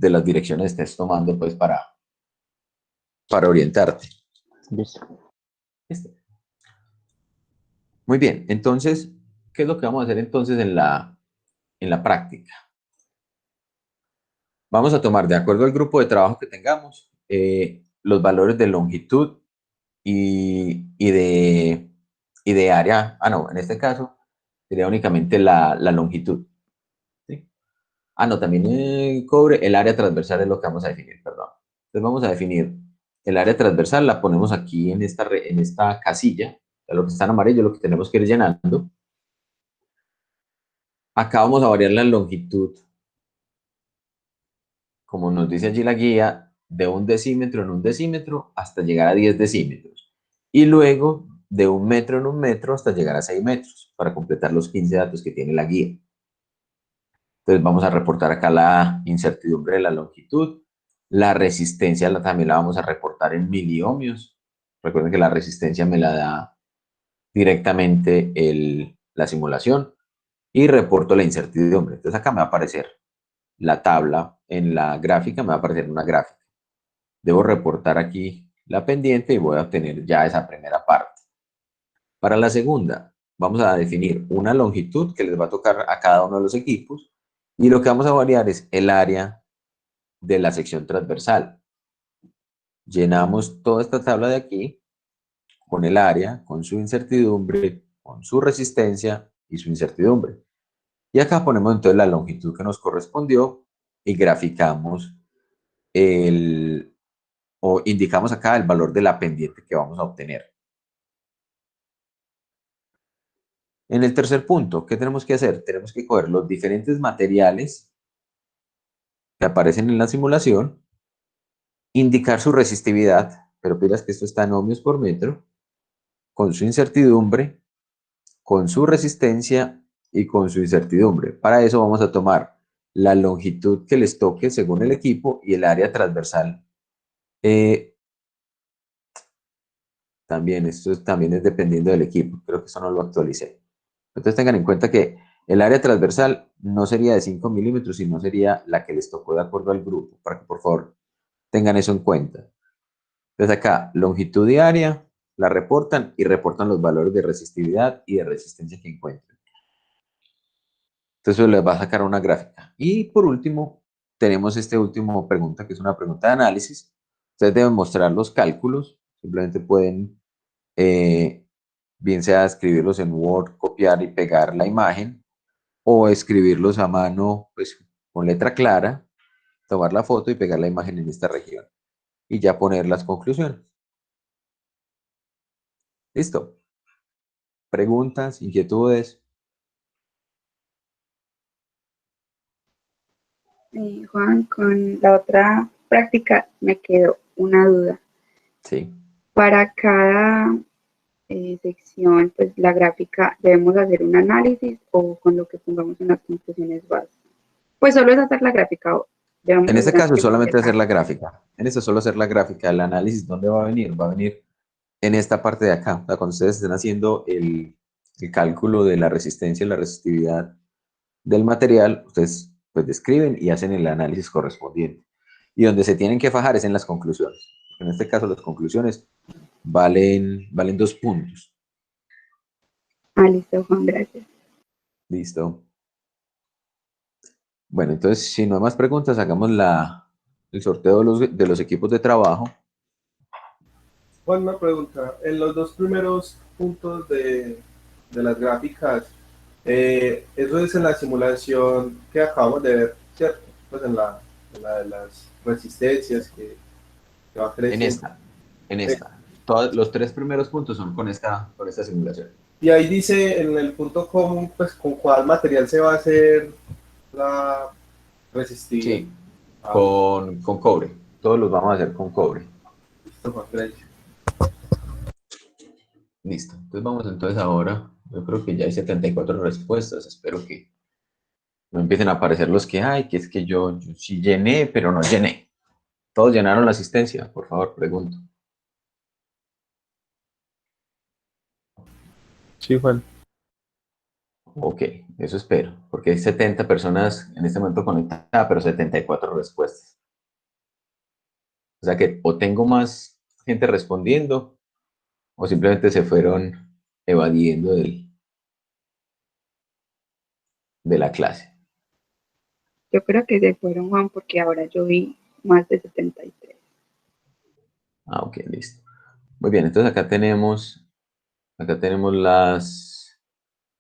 las direcciones estés tomando pues para orientarte. Listo. Muy bien, entonces, ¿qué es lo que vamos a hacer entonces en la práctica? Vamos a tomar, de acuerdo al grupo de trabajo que tengamos, los valores de longitud y de área. No, en este caso sería únicamente la longitud. ¿Sí? No, también cobre, el área transversal es lo que vamos a definir, perdón. Entonces vamos a definir el área transversal, la ponemos aquí en esta casilla, lo que está en amarillo, lo que tenemos que ir llenando. Acá vamos a variar la longitud, como nos dice allí la guía, de 1 decímetro en 1 decímetro hasta llegar a 10 decímetros. Y luego de 1 metro en 1 metro hasta llegar a 6 metros, para completar los 15 datos que tiene la guía. Entonces vamos a reportar acá la incertidumbre de la longitud. La resistencia también la vamos a reportar en miliohmios. Recuerden que la resistencia me la da directamente la simulación. Y reporto la incertidumbre. Entonces acá me va a aparecer la tabla en la gráfica, me va a aparecer una gráfica. Debo reportar aquí la pendiente y voy a obtener ya esa primera parte. Para la segunda, vamos a definir una longitud que les va a tocar a cada uno de los equipos y lo que vamos a variar es el área de la sección transversal. Llenamos toda esta tabla de aquí con el área, con su incertidumbre, con su resistencia y su incertidumbre. Y acá ponemos entonces la longitud que nos correspondió y graficamos o indicamos acá el valor de la pendiente que vamos a obtener. En el tercer punto, ¿qué tenemos que hacer? Tenemos que coger los diferentes materiales que aparecen en la simulación, indicar su resistividad, pero pilas que esto está en ohmios por metro, con su incertidumbre, con su resistencia y con su incertidumbre. Para eso vamos a tomar la longitud que les toque según el equipo y el área transversal. También, también es dependiendo del equipo, creo que eso no lo actualicé. Entonces tengan en cuenta que el área transversal no sería de 5 milímetros, sino sería la que les tocó de acuerdo al grupo, para que por favor tengan eso en cuenta. Entonces acá, longitud y área, la reportan y reportan los valores de resistividad y de resistencia que encuentren. Entonces eso les va a sacar una gráfica. Y por último, tenemos esta última pregunta, que es una pregunta de análisis. Ustedes deben mostrar los cálculos, simplemente pueden, bien sea escribirlos en Word, copiar y pegar la imagen, o escribirlos a mano, pues con letra clara, tomar la foto y pegar la imagen en esta región. Y ya poner las conclusiones. Listo. Preguntas, inquietudes. Juan, con la otra práctica me quedó una duda. Sí. Para cada sección, pues la gráfica, ¿debemos hacer un análisis o con lo que pongamos en las conclusiones básicas? Pues solo es hacer la gráfica o debemos En este hacer caso, antes solamente hacer el la gráfica. En este solo hacer la gráfica. El análisis, ¿dónde va a venir? Va a venir en esta parte de acá. O sea, cuando ustedes estén haciendo el cálculo de la resistencia y la resistividad del material, ustedes pues describen y hacen el análisis correspondiente. Y donde se tienen que fajar es en las conclusiones. En este caso, las conclusiones valen 2 puntos. Listo, Juan, gracias. Listo. Bueno, entonces, si no hay más preguntas, hagamos el sorteo de los equipos de trabajo. Juan, una pregunta. En los dos primeros puntos de las gráficas, eso es en la simulación que acabamos de ver, ¿cierto? Pues en la de las resistencias que va En creciendo. esta. Todos los 3 primeros puntos son con esta simulación. Y ahí dice en el punto común, pues con cuál material se va a hacer la resistividad. Sí, con cobre. Todos los vamos a hacer con cobre. Listo, Juan, gracias. Listo. Entonces vamos entonces ahora. Yo creo que ya hay 74 respuestas. Espero que no empiecen a aparecer los que hay, que es que yo sí llené, pero no llené. ¿Todos llenaron la asistencia? Por favor, pregunto. Sí, Juan. Ok, eso espero, porque hay 70 personas en este momento conectadas, pero 74 respuestas. O sea que o tengo más gente respondiendo o simplemente se fueron evadiendo de la clase. Yo creo que se fueron, Juan, porque ahora yo vi más de 73. Ah, ok, listo. Muy bien, entonces acá tenemos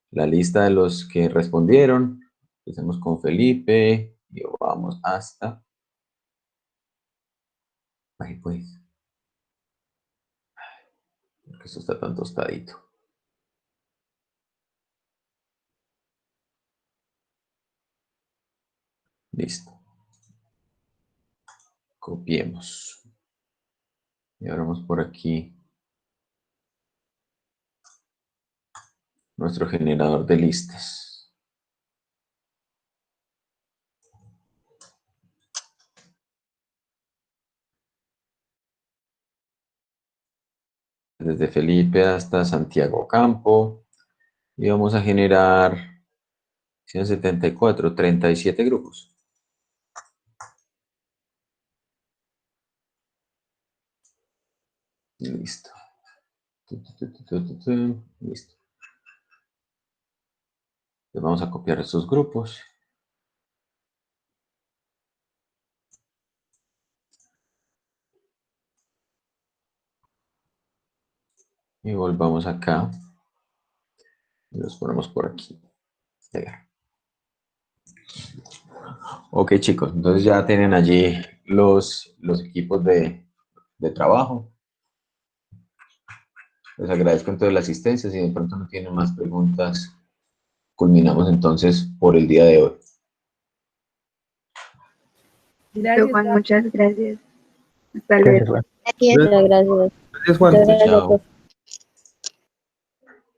la lista de los que respondieron. Empecemos con Felipe y vamos hasta... Ahí pues, porque esto está tan tostadito. Listo. Copiemos. Y ahora vamos por aquí. Nuestro generador de listas. Desde Felipe hasta Santiago Campo. Y vamos a generar 174, 37 grupos. Listo. Listo. Entonces vamos a copiar estos grupos. Y volvamos acá. Y los ponemos por aquí. Pegar. Ok, chicos, entonces ya tienen allí los equipos de trabajo. Les agradezco entonces la asistencia. Si de pronto no tienen más preguntas, culminamos entonces por el día de hoy. Listo, Juan, muchas gracias. Hasta luego. Gracias, Juan. Gracias. Gracias, Juan. Muchas gracias, Chao. profe.